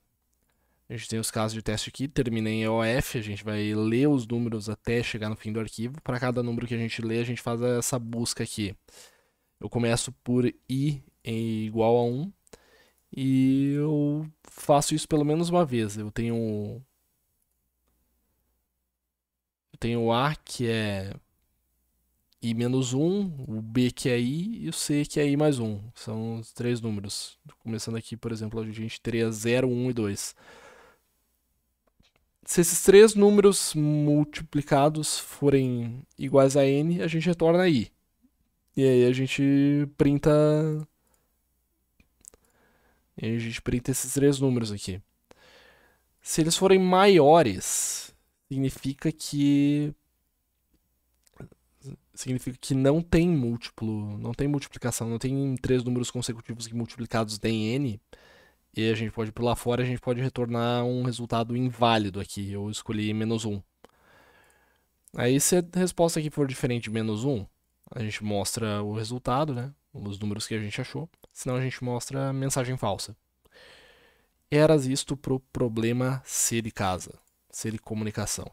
A gente tem os casos de teste aqui, termina em EOF, a gente vai ler os números até chegar no fim do arquivo. Para cada número que a gente lê, a gente faz essa busca aqui. Eu começo por i igual a 1 e eu faço isso pelo menos uma vez. Eu tenho o A, que é i menos 1, o B, que é i, e o C, que é i mais 1. São os três números. Começando aqui, por exemplo, a gente teria 0, 1 e 2. Se esses três números multiplicados forem iguais a n, a gente retorna i. E aí a gente printa. E aí a gente printa esses três números aqui. Se eles forem maiores, significa que não tem múltiplo, não tem multiplicação, não tem três números consecutivos que multiplicados têm n. E a gente pode pular fora, a gente pode retornar um resultado inválido aqui. Eu escolhi menos 1. Aí se a resposta aqui for diferente de menos 1, a gente mostra o resultado, né? Os números que a gente achou. Senão a gente mostra a mensagem falsa. Eras isto pro problema C de casa. C de comunicação.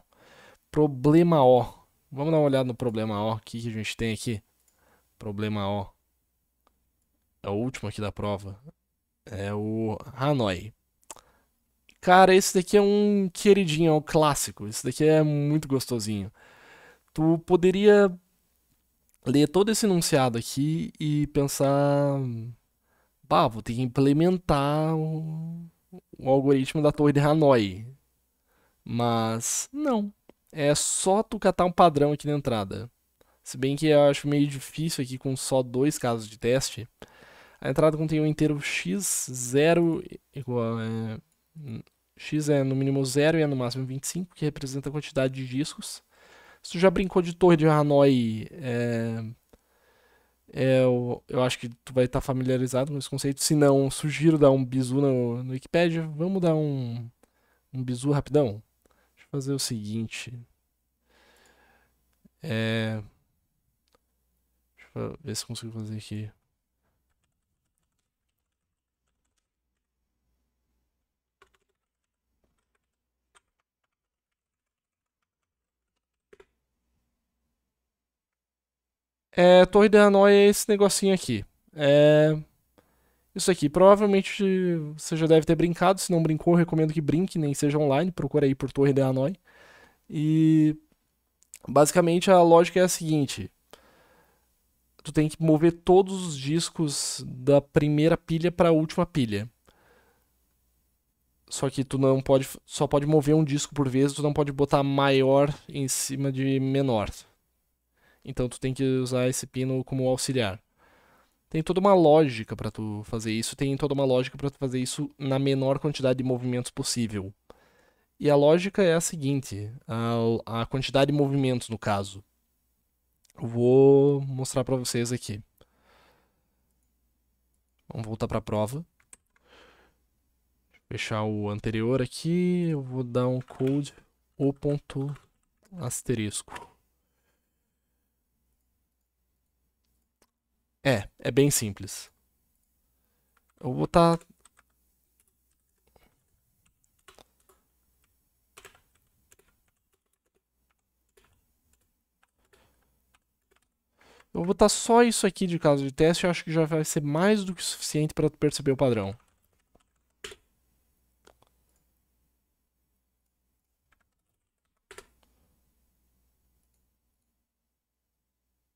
Problema O. Vamos dar uma olhada no problema O. O que a gente tem aqui? Problema O. É o último aqui da prova. É o Hanoi. Cara, esse daqui é um queridinho, é um clássico. Esse daqui é muito gostosinho. Tu poderia ler todo esse enunciado aqui e pensar, bah, vou ter que implementar o algoritmo da Torre de Hanoi. Mas não. É só tu catar um padrão aqui na entrada. Se bem que eu acho meio difícil aqui com só dois casos de teste. A entrada contém um inteiro x0 igual. X é no mínimo 0 e é no máximo 25, que representa a quantidade de discos. Se tu já brincou de Torre de Hanoi, eu acho que tu vai estar familiarizado com esse conceito. Se não, sugiro dar um bizu no Wikipedia. Vamos dar um bizu rapidão? Deixa eu fazer o seguinte. Deixa eu ver se consigo fazer aqui. Torre de Hanoi é esse negocinho aqui. Isso aqui. Provavelmente você já deve ter brincado. Se não brincou, eu recomendo que brinque, nem seja online. Procura aí por Torre de Hanoi. E basicamente a lógica é a seguinte: tu tem que mover todos os discos da primeira pilha para a última pilha. Só que tu não pode, só pode mover um disco por vez, tu não pode botar maior em cima de menor. Então tu tem que usar esse pino como auxiliar. Tem toda uma lógica para tu fazer isso, tem toda uma lógica para tu fazer isso na menor quantidade de movimentos possível. E a lógica é a seguinte, a quantidade de movimentos no caso. Eu vou mostrar para vocês aqui. Vamos voltar para a prova. Fechar o anterior aqui, eu vou dar um code o ponto asterisco. É bem simples. Eu vou botar. Eu vou botar só isso aqui de caso de teste, eu acho que já vai ser mais do que suficiente para perceber o padrão.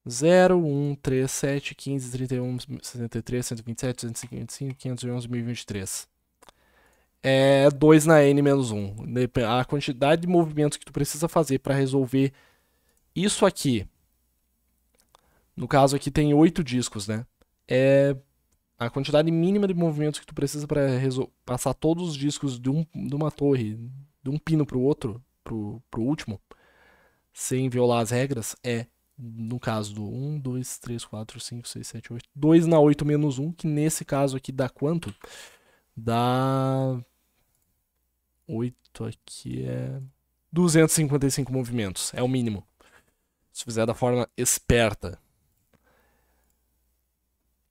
Zero, 1, 3, 7, 15, 31, 63, 127, 255, 511, 1023. É 2 na n menos 1. A quantidade de movimentos que tu precisa fazer para resolver isso aqui. No caso aqui tem 8 discos, né? É a quantidade mínima de movimentos que tu precisa para passar todos os discos de uma torre, de um pino pro outro, pro último, sem violar as regras, no caso do 1, 2, 3, 4, 5, 6, 7, 8. 2 na 8 menos 1, que nesse caso aqui dá quanto? Dá 8 aqui é 255 movimentos, é o mínimo. Se fizer da forma esperta.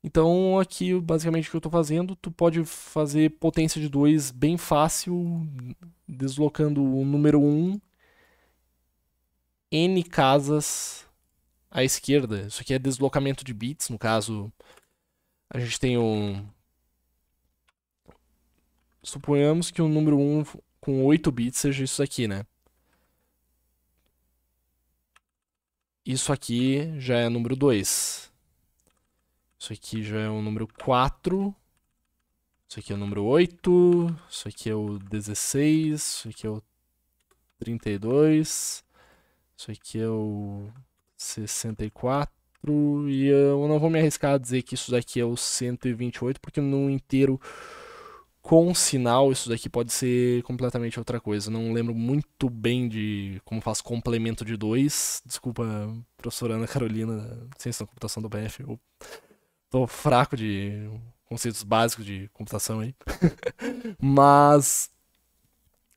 Então aqui basicamente o que eu tô fazendo, tu pode fazer potência de 2 bem fácil, deslocando o número 1 N casas à esquerda. Isso aqui é deslocamento de bits, no caso a gente tem um... Suponhamos que o número 1 com 8 bits seja isso aqui, né? Isso aqui já é número 2. Isso aqui já é o número 4. Isso aqui é o número 8. Isso aqui é o 16. Isso aqui é o 32. Isso aqui é o 64. E eu não vou me arriscar a dizer que isso daqui é o 128, porque no inteiro com sinal isso daqui pode ser completamente outra coisa. Não lembro muito bem de como faz complemento de 2. Desculpa, professora Ana Carolina, Ciência da Computação do BF. Eu tô fraco de conceitos básicos de computação aí. Mas,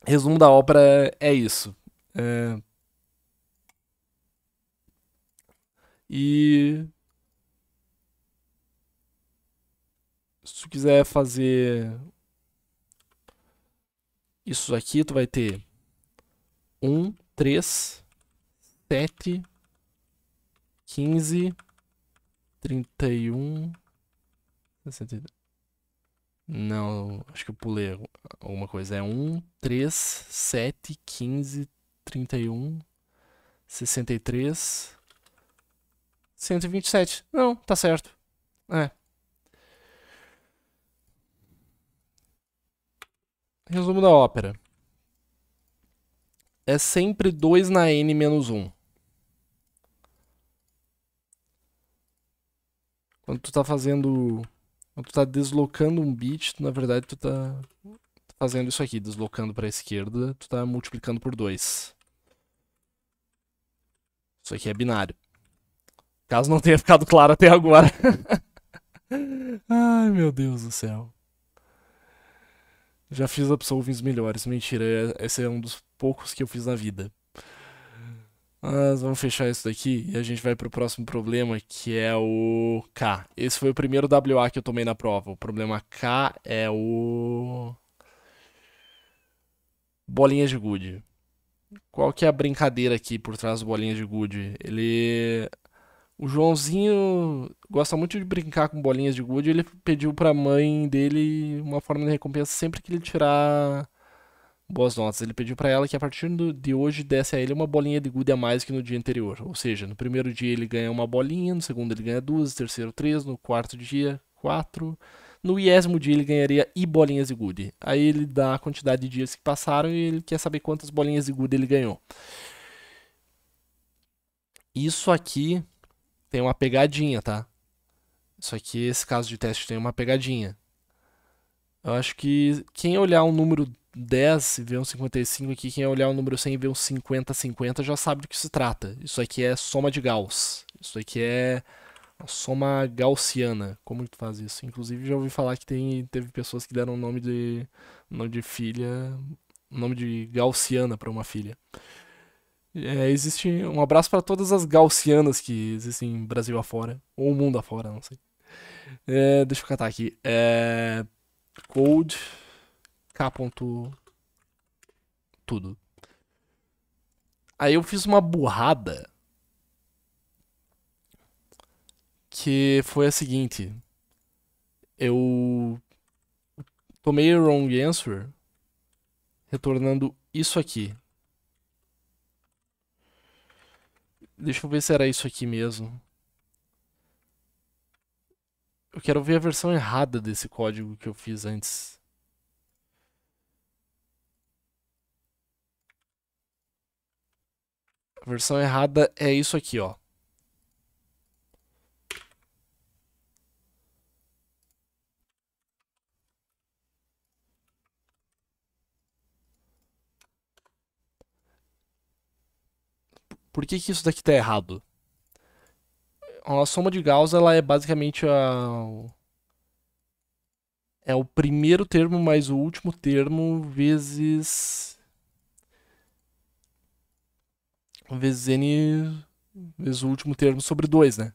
resumo da ópera é isso. É, e se tu quiser fazer isso aqui, tu vai ter 1, 3, 7, 15, 31, 62. Não, acho que eu pulei alguma coisa. É 1, 3, 7, 15, 31, 63, 127. Não, tá certo. É. Resumo da ópera. É sempre 2 na n menos 1. Quando tu tá fazendo... Quando tu tá deslocando um bit, na verdade tu tá fazendo isso aqui. Deslocando pra esquerda, tu tá multiplicando por 2. Isso aqui é binário. Caso não tenha ficado claro até agora. Ai, meu Deus do céu. Já fiz absolvings melhores. Mentira, esse é um dos poucos que eu fiz na vida. Mas vamos fechar isso daqui e a gente vai pro próximo problema, que é o K. Esse foi o primeiro WA que eu tomei na prova. O problema K é o... Bolinhas de gude. Qual que é a brincadeira aqui por trás do bolinhas de gude? Ele... O Joãozinho gosta muito de brincar com bolinhas de gude. Ele pediu pra mãe dele uma forma de recompensa sempre que ele tirar boas notas. Ele pediu pra ela que a partir de hoje desse a ele uma bolinha de gude a mais que no dia anterior. Ou seja, no primeiro dia ele ganha uma bolinha, no segundo ele ganha duas, no terceiro três, no quarto dia quatro. No 20º dia ele ganharia e bolinhas de gude. Aí ele dá a quantidade de dias que passaram e ele quer saber quantas bolinhas de gude ele ganhou. Isso aqui tem uma pegadinha, tá? Isso aqui, esse caso de teste tem uma pegadinha. Eu acho que quem olhar o número 10 e ver um 55 aqui, quem olhar o número 100 e ver um 50-50 já sabe do que se trata. Isso aqui é soma de Gauss. Isso aqui é a soma gaussiana. Como tu faz isso? Inclusive já ouvi falar que teve pessoas que deram nome de filha, nome de gaussiana para uma filha. Existe um abraço para todas as gaussianas que existem Brasil afora, ou mundo afora, não sei. Deixa eu catar aqui. Code K. Tudo. Aí eu fiz uma burrada que foi a seguinte. Eu tomei o wrong answer retornando isso aqui. Deixa eu ver se era isso aqui mesmo. Eu quero ver a versão errada desse código que eu fiz antes. A versão errada é isso aqui, ó. Por que isso daqui tá errado? A soma de Gauss ela é basicamente é o primeiro termo mais o último termo vezes n vezes o último termo sobre 2, né?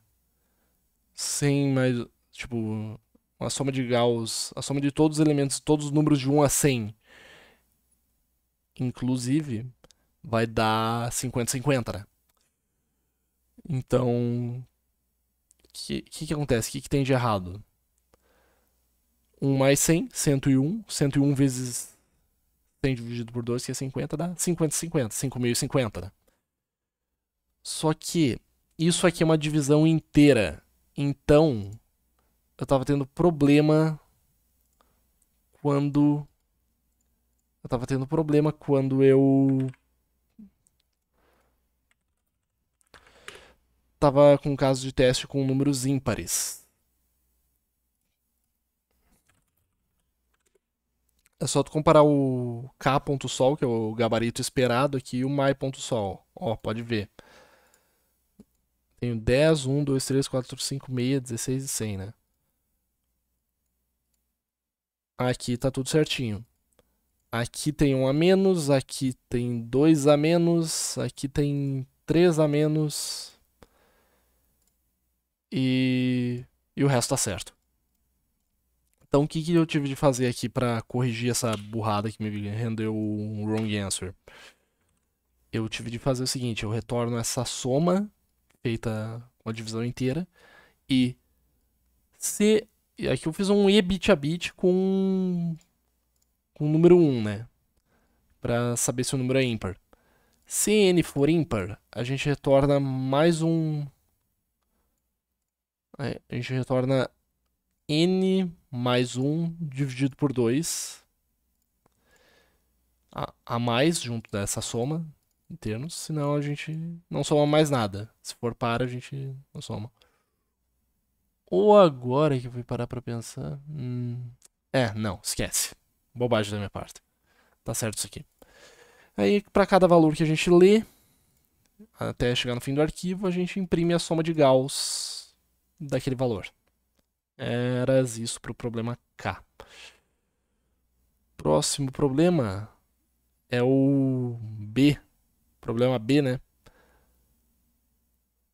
Sem mais, tipo, a soma de Gauss, a soma de todos os elementos, todos os números de 1 a 100, inclusive, vai dar 50-50, né? Então, o que acontece? O que tem de errado? 1 mais 100, 101. 101 vezes 100 dividido por 2, que é 50, dá 50-50. 5.050, né? Só que isso aqui é uma divisão inteira. Então, eu tava tendo problema quando. Eu tava tendo problema quando eu tava com um caso de teste com números ímpares. É só tu comparar o K.sol, que é o gabarito esperado aqui, e o My.sol. Ó, pode ver. Tenho 10, 1, 2, 3, 4, 5, 6, 16 e 100, né? Aqui tá tudo certinho. Aqui tem 1 a menos, aqui tem 2 a menos, aqui tem 3 a menos. E o resto tá certo. Então, o que eu tive de fazer aqui pra corrigir essa burrada que me rendeu um wrong answer? Eu tive de fazer o seguinte: eu retorno essa soma, feita uma divisão inteira, e se. Aqui eu fiz um e bit a bit com o número 1, né? Pra saber se o número é ímpar. Se n for ímpar, a gente retorna mais um. A gente retorna n mais 1 dividido por 2 a mais junto dessa soma em termos, senão a gente não soma mais nada. Se for par, a gente não soma. Ou agora que eu fui parar pra pensar. Não, esquece. Bobagem da minha parte. Tá certo isso aqui. Aí, pra cada valor que a gente lê, até chegar no fim do arquivo, a gente imprime a soma de Gauss daquele valor. Era isso pro problema K. Próximo problema é o B. Problema B, né?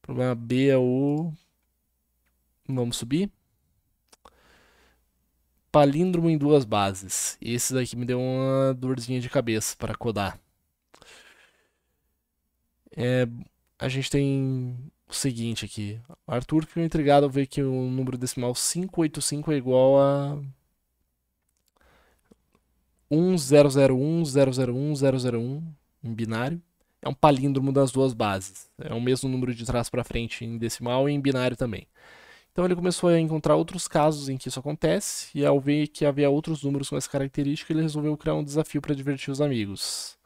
Problema B é o. Vamos subir. Palíndromo em duas bases. Esse daqui me deu uma dorzinha de cabeça para codar. A gente tem o seguinte aqui. O Arthur ficou intrigado ao ver que o número decimal 585 é igual a 1001001001 em binário. É um palíndromo das duas bases. É o mesmo número de trás para frente em decimal e em binário também. Então ele começou a encontrar outros casos em que isso acontece, e ao ver que havia outros números com essa característica, ele resolveu criar um desafio para divertir os amigos.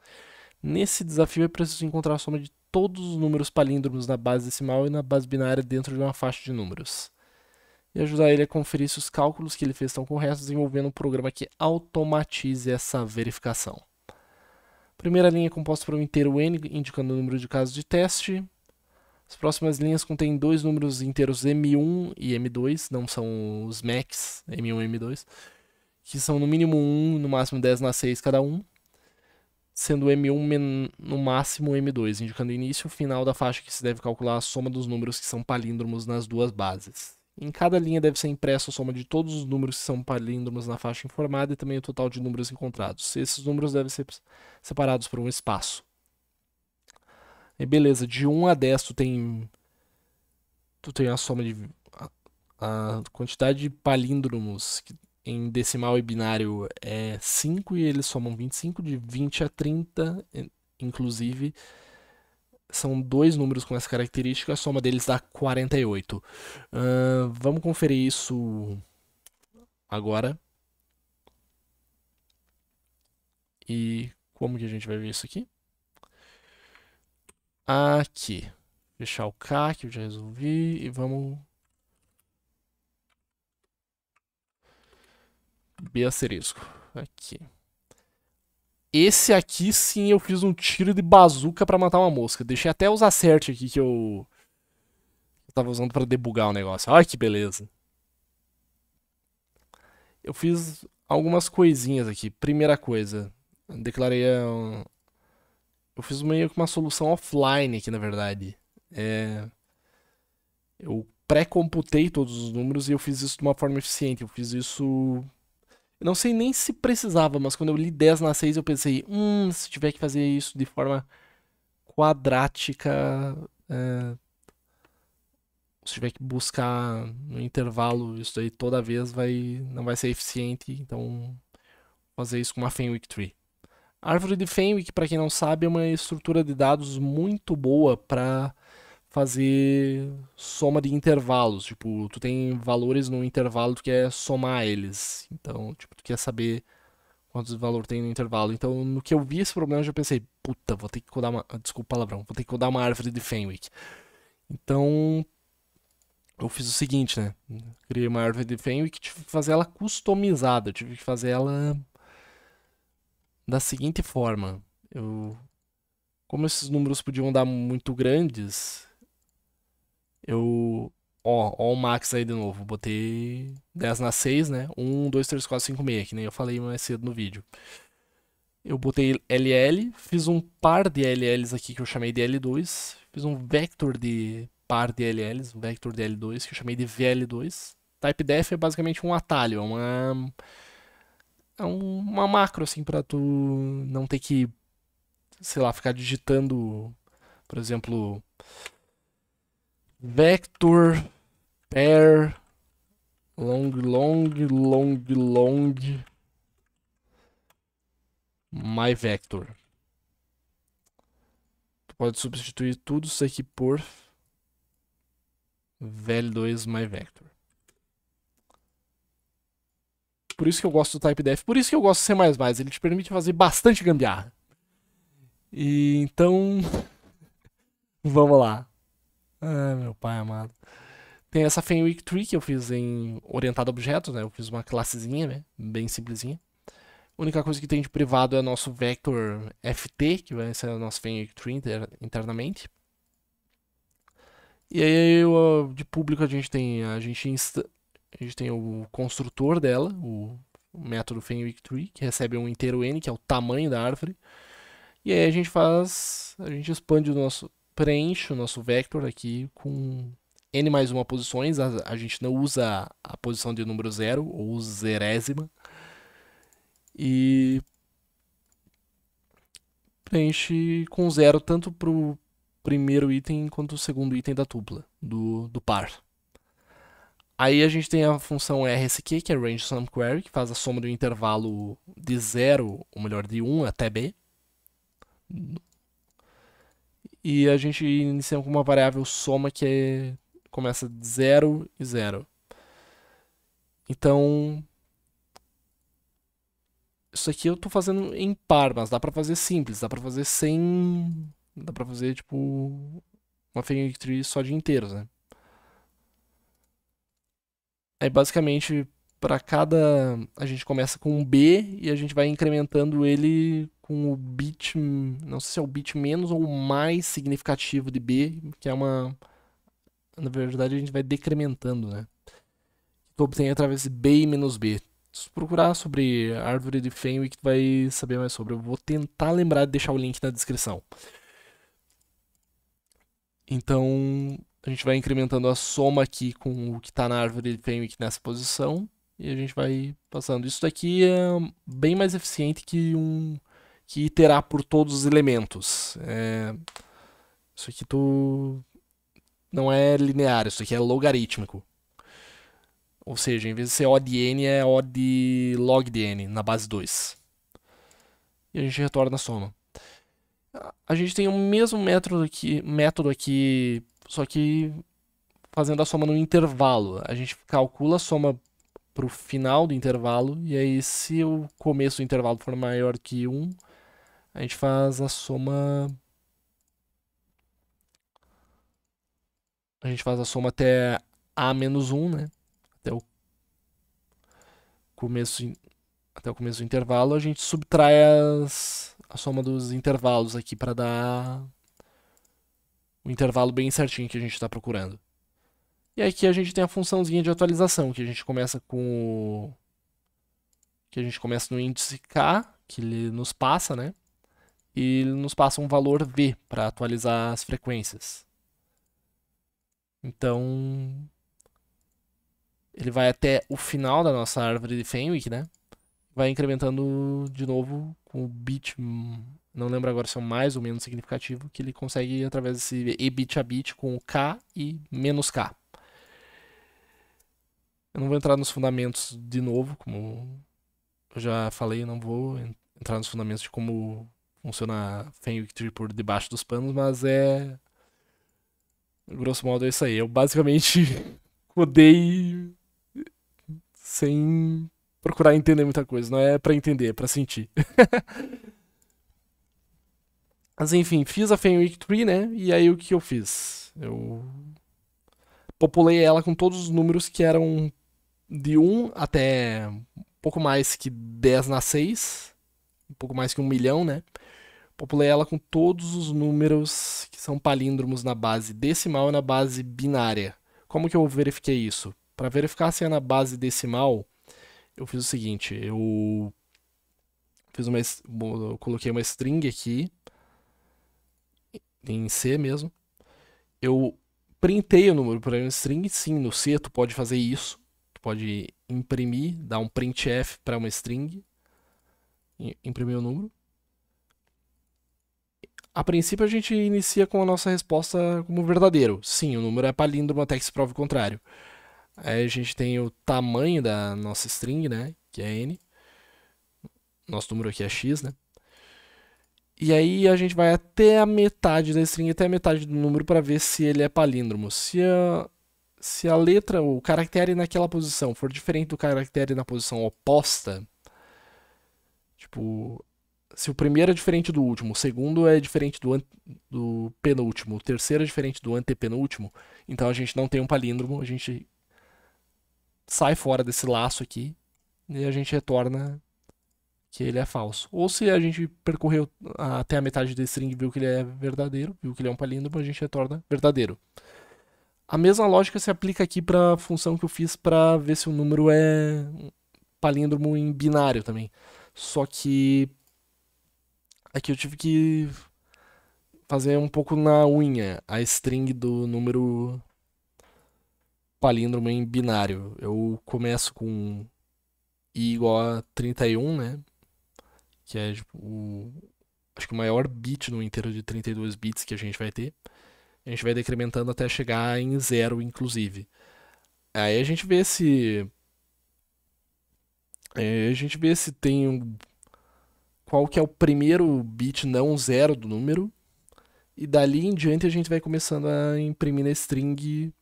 Nesse desafio é preciso encontrar a soma de todos os números palíndromos na base decimal e na base binária dentro de uma faixa de números. E ajudar ele a conferir se os cálculos que ele fez estão corretos, desenvolvendo um programa que automatize essa verificação. A primeira linha é composta por um inteiro n, indicando o número de casos de teste. As próximas linhas contêm dois números inteiros M1 e M2, não são os max, M1 e M2, que são no mínimo 1, no máximo 10 na 6 cada um, sendo M1 no máximo M2, indicando o início e o final da faixa que se deve calcular a soma dos números que são palíndromos nas duas bases. Em cada linha deve ser impressa a soma de todos os números que são palíndromos na faixa informada e também o total de números encontrados. Esses números devem ser separados por um espaço. E beleza, de 1 a 10 tu tem a soma de a quantidade de palíndromos em decimal e binário é 5 e eles somam 25, de 20 a 30, inclusive, são dois números com essa característica, a soma deles dá 48. Vamos conferir isso agora. E como que a gente vai ver isso aqui? Aqui. Fechar o K, que eu já resolvi, e vamos... B asterisco. Aqui. Esse aqui sim eu fiz um tiro de bazuca pra matar uma mosca. Deixei até os acertos aqui que eu tava usando pra debugar o negócio. Olha que beleza. eu fiz algumas coisinhas aqui. Primeira coisa, declarei. Eu fiz meio que uma solução offline aqui, na verdade. É, eu pré-computei todos os números e eu fiz isso de uma forma eficiente. Eu fiz isso. Eu não sei nem se precisava, mas quando eu li 10 na 6 eu pensei, se tiver que fazer isso de forma quadrática, se tiver que buscar no intervalo isso aí toda vez, não vai ser eficiente. Então, fazer isso com uma Fenwick Tree. A árvore de Fenwick, para quem não sabe, é uma estrutura de dados muito boa para fazer soma de intervalos. Tipo, tu tem valores no intervalo, tu quer somar eles. Então, tipo, tu quer saber quantos valores tem no intervalo. Então, no que eu vi esse problema, eu já pensei, puta, vou ter que codar uma. Desculpa o palavrão, vou ter que codar uma árvore de Fenwick. Então, eu fiz o seguinte, né? Criei uma árvore de Fenwick e tive que fazer ela customizada. Eu tive que fazer ela da seguinte forma. Como esses números podiam dar muito grandes, eu. Ó o max aí de novo. Botei 10 na 6, né? 1, 2, 3, 4, 5, 6, que nem eu falei mais cedo no vídeo. Eu botei LL, fiz um par de LLs aqui que eu chamei de L2, fiz um vector de par de LLs, um vector de L2 que eu chamei de VL2. TypeDef é basicamente um atalho, uma macro assim para tu não ter que, sei lá, ficar digitando, por exemplo, vector pair long long long long my vector. Tu pode substituir tudo isso aqui por VL2 my vector. Por isso que eu gosto do TypeDef, por isso que eu gosto do C++, ele te permite fazer bastante gambiarra. E então, vamos lá. Ah, meu pai amado. Tem essa Fenwick Tree que eu fiz em orientado a objetos, né? Eu fiz uma classezinha, né? Bem simplesinha. A única coisa que tem de privado é nosso vector ft, que vai ser a nossa Fenwick Tree internamente. E aí, de público, a gente tem o construtor dela, o método Fenwick Tree, que recebe um inteiro n, que é o tamanho da árvore. E aí a gente expande preenche o nosso vector aqui com n mais uma posições. A gente não usa a posição de número zero ou zerésima. E preenche com zero tanto para o primeiro item quanto o segundo item da tupla, do par. Aí a gente tem a função RSQ, que é Range Sum Query, que faz a soma do intervalo de 0, ou melhor, de 1 até b. E a gente inicia com uma variável soma que começa de 0 e 0. Então, isso aqui eu tô fazendo em par, mas dá pra fazer simples, dá pra fazer sem... Dá pra fazer, tipo, uma Fenwick Tree só de inteiros, né? Aí, basicamente, para cada... A gente começa com um B e a gente vai incrementando ele com o bit... Não sei se é o bit menos ou mais significativo de B, que é uma... Na verdade, a gente vai decrementando, né? Tu obtém através de B e menos B. Se procurar sobre a árvore de Fenwick, tu vai saber mais sobre. Eu vou tentar lembrar de deixar o link na descrição. Então, a gente vai incrementando a soma aqui com o que está na árvore de Fenwick nessa posição. E a gente vai passando. Isso daqui é bem mais eficiente que iterar por todos os elementos. Isso aqui não é linear, isso aqui é logarítmico. Ou seja, em vez de ser O de n, é O de log de n, na base 2. E a gente retorna a soma. A gente tem o mesmo método aqui, só que fazendo a soma no intervalo. A gente calcula a soma para o final do intervalo, e aí se o começo do intervalo for maior que 1, a gente faz a soma... A gente faz a soma até a menos 1, né? Até o começo do intervalo, a gente subtrai a soma dos intervalos aqui para dar o intervalo bem certinho que a gente está procurando. E aqui a gente tem a funçãozinha de atualização, que a gente começa com que a gente começa no índice K, que ele nos passa, né? E ele nos passa um valor V para atualizar as frequências. Então, ele vai até o final da nossa árvore de Fenwick, né? Vai incrementando de novo com o bit, não lembro agora se é o mais ou menos significativo, que ele consegue através desse E bit a bit com o K e menos K. Eu não vou entrar nos fundamentos de novo, como eu já falei, eu não vou entrar nos fundamentos de como funciona a Fenwick Tree por debaixo dos panos, mas grosso modo é isso aí. Eu basicamente codei sem procurar entender muita coisa. Não é pra entender, é pra sentir. Mas enfim, fiz a Fenwick Tree, né? E aí o que eu fiz? Eu populei ela com todos os números que eram de 1 até um pouco mais que 10 na 6. Um pouco mais que 1 milhão, né? Populei ela com todos os números que são palíndromos na base decimal e na base binária. Como que eu verifiquei isso? Para verificar se é na base decimal, eu fiz o seguinte: eu coloquei uma string aqui em C mesmo. Eu printei o número para uma string. Sim, no C tu pode fazer isso. Tu pode imprimir, dar um printf para uma string, imprimir o número. A princípio a gente inicia com a nossa resposta como verdadeiro. Sim, o número é palíndromo até que se prove o contrário. Aí a gente tem o tamanho da nossa string, né? Que é n. Nosso número aqui é x, né? E aí a gente vai até a metade da string, até a metade do número para ver se ele é palíndromo. Se a letra, o caractere naquela posição for diferente do caractere na posição oposta, tipo, se o primeiro é diferente do último, o segundo é diferente do penúltimo, o terceiro é diferente do antepenúltimo, então a gente não tem um palíndromo, a gente sai fora desse laço aqui e a gente retorna que ele é falso. Ou se a gente percorreu até a metade desse string e viu que ele é verdadeiro, viu que ele é um palíndromo, a gente retorna verdadeiro. A mesma lógica se aplica aqui para a função que eu fiz para ver se o número é palíndromo em binário também. Só que aqui eu tive que fazer um pouco na unha a string do número palíndromo em binário. Eu começo com i igual a 31, né? Que é tipo, acho que o maior bit no inteiro de 32 bits que a gente vai ter. A gente vai decrementando até chegar em zero, inclusive. Aí a gente vê se tem qual que é o primeiro bit não zero do número. E dali em diante a gente vai começando a imprimir na string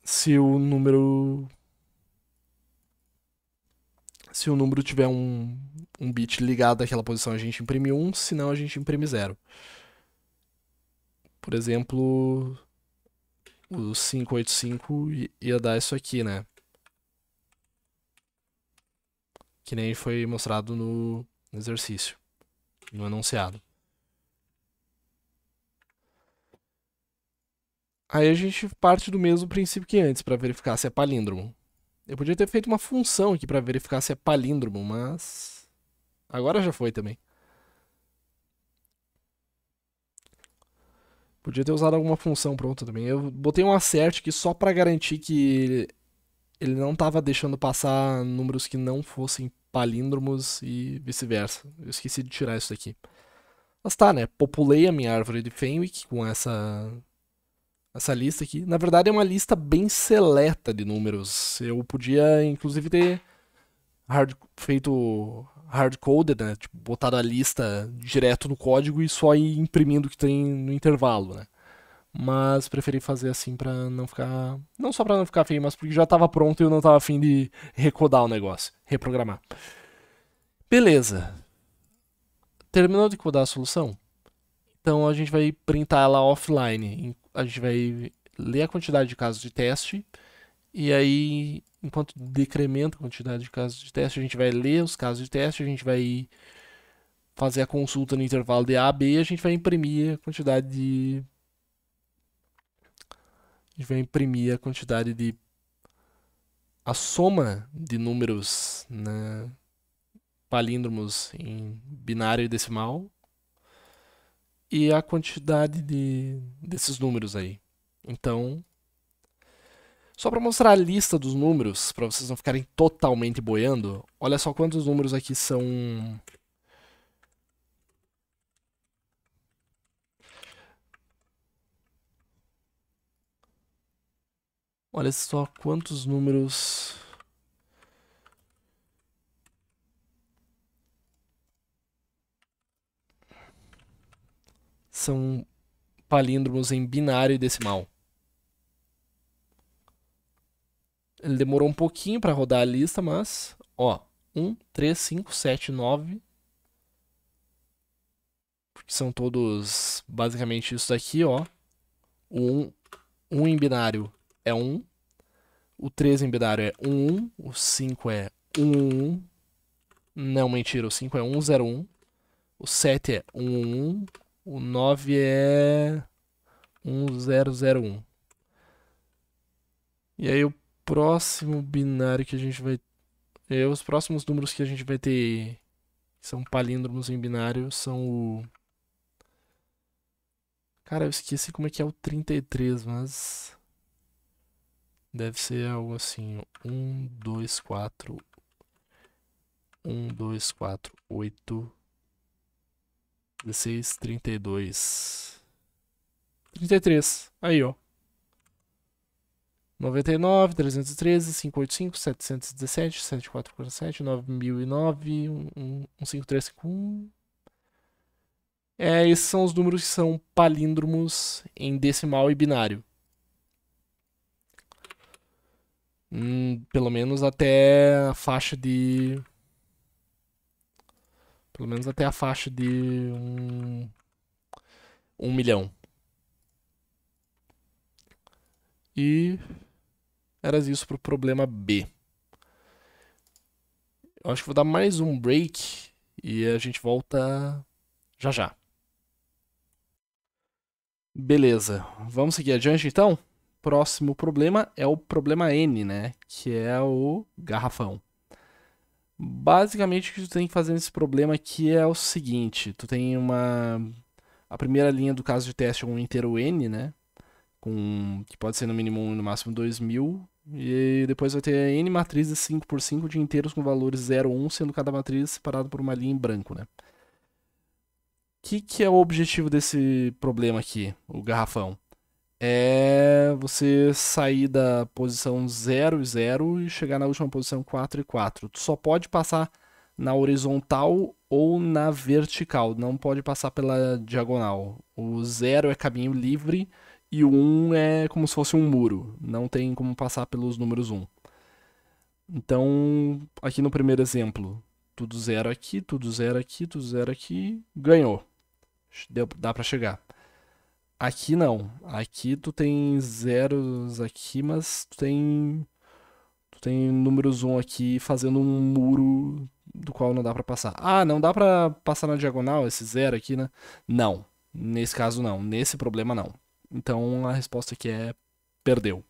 se o número tiver um bit ligado àquela posição, a gente imprime 1, senão a gente imprime 0. Por exemplo, o 585 ia dar isso aqui, né? Que nem foi mostrado no exercício, no enunciado. Aí a gente parte do mesmo princípio que antes, para verificar se é palíndromo. Eu podia ter feito uma função aqui para verificar se é palíndromo, mas agora já foi também. Podia ter usado alguma função pronta também. Eu botei um assert aqui só para garantir que ele não estava deixando passar números que não fossem palíndromos e vice-versa. Eu esqueci de tirar isso daqui. Mas tá, né? Populei a minha árvore de Fenwick com essa lista aqui. Na verdade é uma lista bem seleta de números. Eu podia, inclusive, ter feito hard-coded, né? Tipo, botado a lista direto no código e só ir imprimindo o que tem no intervalo, né? Mas preferi fazer assim pra não ficar. Não só pra não ficar feio, mas porque já tava pronto e eu não tava afim de recodar o negócio, reprogramar. Beleza. Terminou de codar a solução? Então a gente vai printar ela offline. A gente vai ler a quantidade de casos de teste. E aí, enquanto decrementa a quantidade de casos de teste, a gente vai ler os casos de teste, a gente vai fazer a consulta no intervalo de A a B e a gente vai imprimir a quantidade de. A gente vai imprimir a quantidade de a soma de números, né, palíndromos em binário e decimal e a quantidade desses números aí. Então, só para mostrar a lista dos números, para vocês não ficarem totalmente boiando, olha só quantos números aqui são. Olha só quantos números. São palíndromos em binário e decimal. Ele demorou um pouquinho para rodar a lista, mas. Ó, 1, 3, 5, 7, 9. Porque são todos basicamente isso daqui, ó. O 1 em binário é 1. O 3 em binário é 1, 1. O 5 é 1, 1. Não, mentira. O 5 é 1, 0, 1. O 7 é 1, 1. O 9 é 1, 0, 0, 1. E aí o próximo binário que a gente vai. Os próximos números que a gente vai ter, que são palíndromos em binário, são o. Cara, eu esqueci como é que é o 33, mas. Deve ser algo assim. 1, 2, 4. 1, 2, 4, 8. 16, 32. 33. Aí, ó. 99, 313, 585, 717, 7447, 9009, 15351. Esses são os números que são palíndromos em decimal e binário. Pelo menos até a faixa de. Pelo menos até a faixa de 1 milhão. E era isso pro problema B. Eu acho que vou dar mais um break e a gente volta já já. Beleza, vamos seguir adiante então? Próximo problema é o problema N, né? Que é o garrafão. Basicamente, o que tu tem que fazer nesse problema aqui é o seguinte: tu tem uma. A primeira linha do caso de teste é um inteiro N, né? Que pode ser no mínimo 1 e no máximo 2000. E depois vai ter N matrizes 5x5 de inteiros com valores 0, 1, sendo cada matriz separada por uma linha em branco, né? Que é o objetivo desse problema aqui, o garrafão? É você sair da posição 0 e 0 e chegar na última posição 4 e 4. Tu só pode passar na horizontal ou na vertical, não pode passar pela diagonal. O 0 é caminho livre e o 1 é como se fosse um muro, não tem como passar pelos números 1. Então, aqui no primeiro exemplo, tudo 0 aqui, tudo 0 aqui, tudo 0 aqui, ganhou. Dá pra chegar. Aqui não. Aqui tu tem zeros aqui, mas tu tem números 1 aqui fazendo um muro do qual não dá pra passar. Ah, não dá pra passar na diagonal esse zero aqui, né? Não. Nesse caso não. Nesse problema não. Então a resposta aqui é perdeu.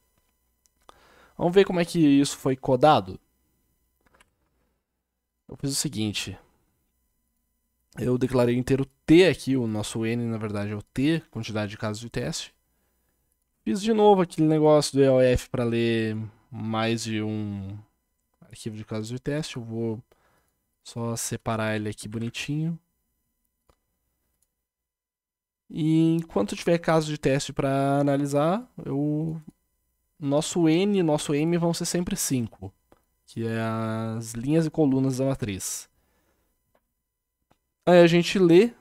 Vamos ver como é que isso foi codado? Eu fiz o seguinte. Eu declarei inteiro T aqui, o nosso N na verdade é o T, quantidade de casos de teste. Fiz de novo aquele negócio do EOF para ler mais de um arquivo de casos de teste. Eu vou só separar ele aqui bonitinho. E enquanto tiver caso de teste para analisar, nosso N e nosso M vão ser sempre 5, que é as linhas e colunas da matriz. Aí a gente lê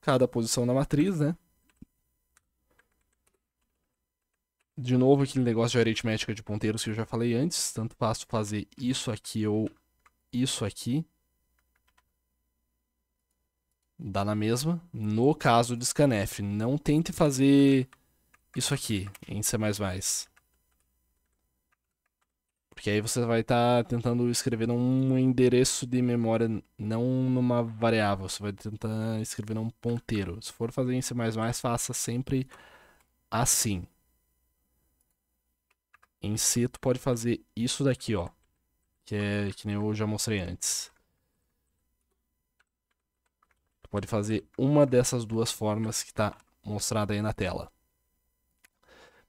cada posição da matriz, né? De novo, aquele negócio de aritmética de ponteiros que eu já falei antes. Tanto faz fazer isso aqui ou isso aqui. Dá na mesma. No caso de scanf, não tente fazer isso aqui em C++. Porque aí você vai estar tentando escrever num endereço de memória, não numa variável. Você vai tentar escrever num ponteiro. Se for fazer em C++, faça sempre assim. Em C, tu pode fazer isso daqui, ó. Que é que nem eu já mostrei antes. Tu pode fazer uma dessas duas formas que tá mostrada aí na tela.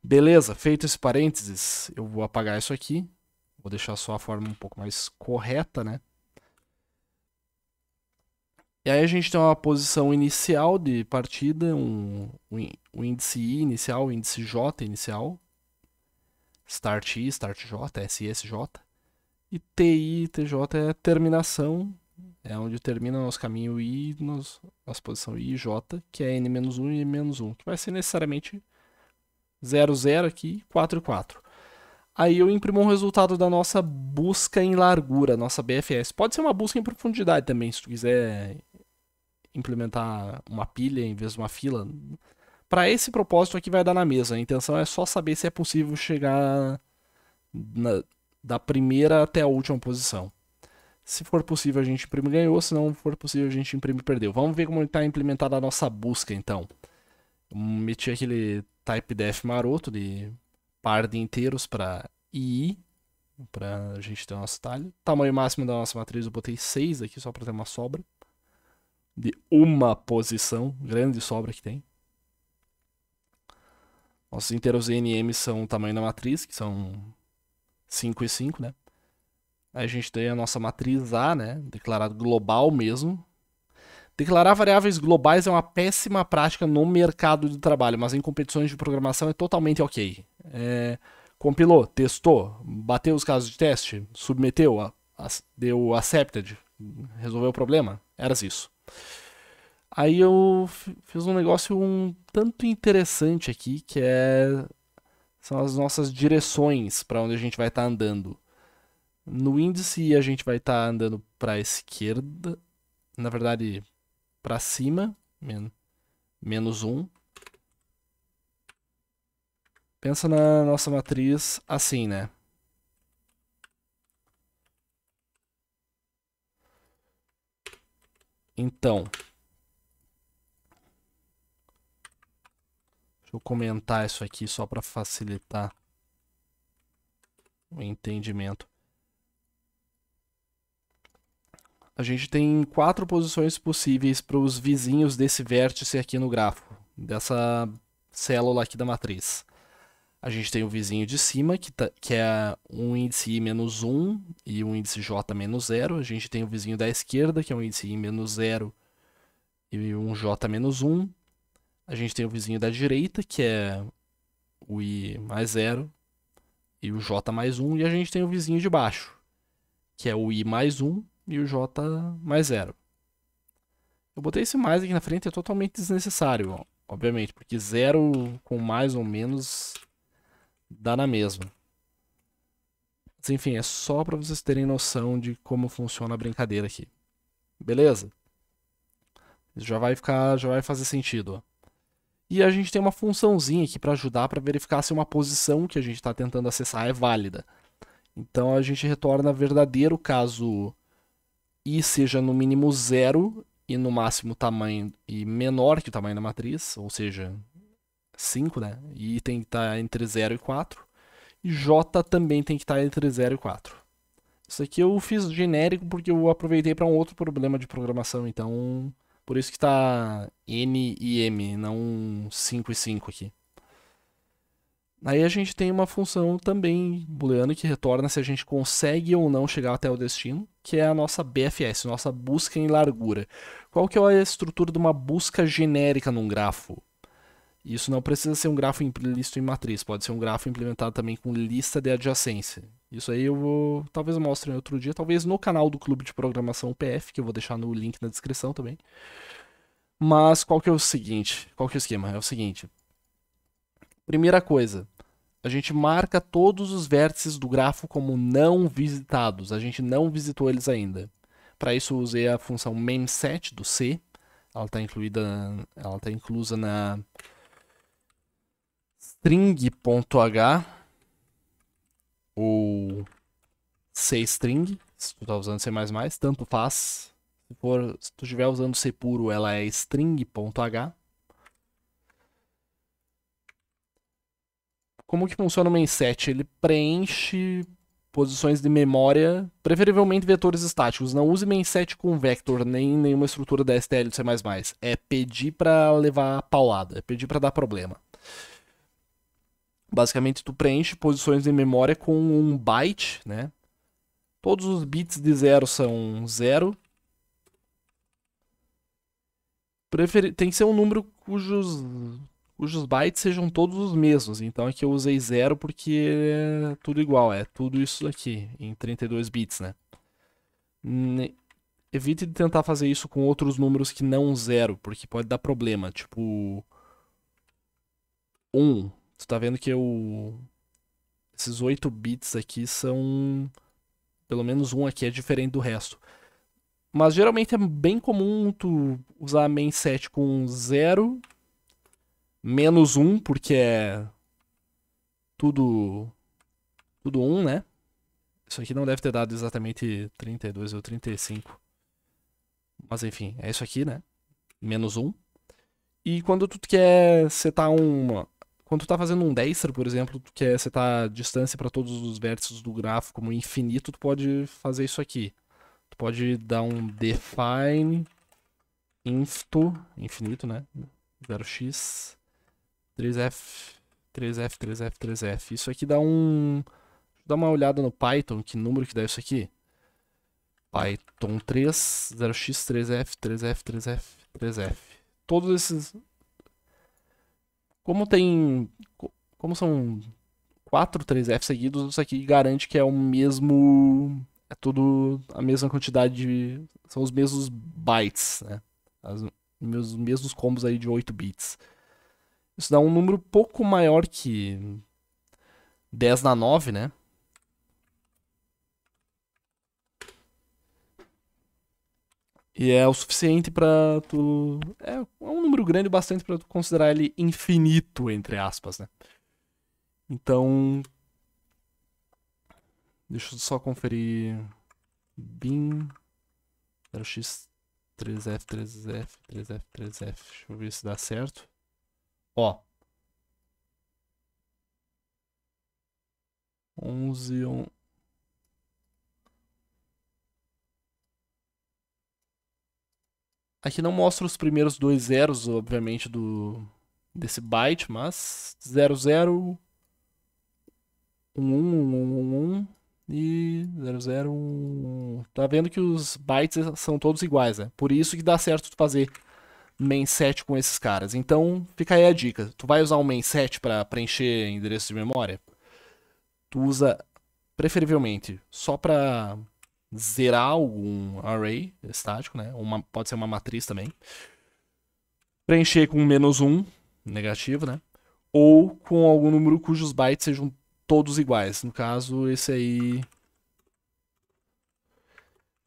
Beleza, feito esse parênteses, eu vou apagar isso aqui. Vou deixar só a forma um pouco mais correta, né? E aí a gente tem uma posição inicial de partida, um índice I inicial, um índice J inicial, Start I, Start J, S I, S J. E TI, TJ é terminação, é onde termina nosso caminho I, nossa posição I e J, que é N-1 e N-1, que vai ser necessariamente 0, 0 aqui, 4 e 4. Aí eu imprimo o resultado da nossa busca em largura, nossa BFS. Pode ser uma busca em profundidade também, se tu quiser implementar uma pilha em vez de uma fila. Para esse propósito aqui vai dar na mesma. A intenção é só saber se é possível chegar da primeira até a última posição. Se for possível, a gente imprime e ganhou. Se não for possível, a gente imprime e perdeu. Vamos ver como está implementada a nossa busca, então. Eu meti aquele typedef maroto de par de inteiros para II, para a gente ter o nosso talho. Tamanho máximo da nossa matriz eu botei 6 aqui, só para ter uma sobra. De uma posição, grande sobra que tem. Nossos inteiros NM são o tamanho da matriz, que são 5 e 5, né? Aí a gente tem a nossa matriz A, né? Declarado global mesmo. Declarar variáveis globais é uma péssima prática no mercado de trabalho, mas em competições de programação é totalmente ok. Compilou, testou, bateu os casos de teste, submeteu, deu accepted, resolveu o problema. Era isso. Aí eu fiz um negócio um tanto interessante aqui, que são as nossas direções para onde a gente vai estar andando. No índice a gente vai estar andando para a esquerda, na verdade para cima, menos 1. Pensa na nossa matriz assim, né? Então, deixa eu comentar isso aqui só para facilitar o entendimento. A gente tem 4 posições possíveis para os vizinhos desse vértice aqui no grafo, dessa célula aqui da matriz. A gente tem o vizinho de cima, que é um índice I menos 1 e um índice J menos 0. A gente tem o vizinho da esquerda, que é um índice I menos 0 e um J menos 1. A gente tem o vizinho da direita, que é o I mais 0 e o J mais 1. E a gente tem o vizinho de baixo, que é o I mais 1 e o J mais 0. Eu botei esse mais aqui na frente, é totalmente desnecessário, obviamente, porque 0 com mais ou menos dá na mesma. Mas enfim, é só para vocês terem noção de como funciona a brincadeira aqui. Beleza? Já vai fazer sentido, ó. E a gente tem uma funçãozinha aqui para ajudar para verificar se uma posição que a gente está tentando acessar é válida. Então a gente retorna verdadeiro caso I seja no mínimo 0 e no máximo tamanho e menor que o tamanho da matriz, ou seja, 5, né? I tem que estar entre 0 e 4. E J também tem que estar entre 0 e 4. Isso aqui eu fiz genérico porque eu aproveitei para um outro problema de programação, então por isso que está N e M, não 5 e 5 aqui. Aí a gente tem uma função também booleana que retorna se a gente consegue ou não chegar até o destino, que é a nossa BFS, nossa busca em largura. Qual que é a estrutura de uma busca genérica num grafo? Isso não precisa ser um grafo implícito em matriz, pode ser um grafo implementado também com lista de adjacência. Isso aí talvez eu mostre em outro dia, talvez no canal do Clube de Programação PF, que eu vou deixar no link na descrição também. Mas qual que é o seguinte? Qual que é o esquema? É o seguinte. Primeira coisa, a gente marca todos os vértices do grafo como não visitados. A gente não visitou eles ainda. Para isso, eu usei a função memset do C. Ela está inclusa na string.h ou cstring, se tu está usando C++, tanto faz. Se tu estiver usando C puro, ela é string.h. como que funciona o main set? Ele preenche posições de memória, preferivelmente vetores estáticos. Não use main set com vector, nem nenhuma estrutura da STL do C++. É pedir para levar paulada, é pedir para dar problema. Basicamente, tu preenche posições de memória com um byte, né? Todos os bits de 0 são 0. Tem que ser um número cujos bytes sejam todos os mesmos. Então aqui eu usei 0 porque é tudo igual, é tudo isso aqui, em 32 bits, né? Evite de tentar fazer isso com outros números que não 0, porque pode dar problema. Tipo, 1. Tu tá vendo que esses 8 bits aqui são... Pelo menos um aqui é diferente do resto. Mas geralmente é bem comum tu usar main set com 0, menos 1, porque é tudo 1, né? Isso aqui não deve ter dado exatamente 32 ou 35. Mas enfim, é isso aqui, né? Menos 1. E quando tu quer setar uma... Quando tu tá fazendo um Dexter, por exemplo, tu quer setar a distância para todos os vértices do grafo como infinito, tu pode fazer isso aqui. Tu pode dar um define infto, infinito, né? 0x, 3f, 3f, 3f, 3f. Isso aqui dá um... Dá uma olhada no Python, que número que dá isso aqui. Python 3, 0x, 3f, 3f, 3f, 3f. Todos esses... Como são 4 3f seguidos, isso aqui garante que é o mesmo... É tudo a mesma quantidade de... São os mesmos bytes, né? Os mesmos combos aí de 8 bits. Isso dá um número pouco maior que 10 na 9, né? E é o suficiente pra tu... É um número grande bastante pra tu considerar ele infinito, entre aspas, né? Então... Deixa eu só conferir... bin 0x 3f, 3f, 3f, 3f. Deixa eu ver se dá certo. Ó. 11, 11. Aqui não mostra os primeiros dois zeros, obviamente, desse byte, mas 00, 11, 11, 11 e 00, 11. Tá vendo que os bytes são todos iguais, né? Por isso que dá certo tu fazer main set com esses caras. Então, fica aí a dica. Tu vai usar um main set para preencher endereço de memória? Tu usa preferivelmente só para zerar algum array estático, né? Pode ser uma matriz também. Preencher com -1, negativo, né? Ou com algum número cujos bytes sejam todos iguais. No caso, esse aí...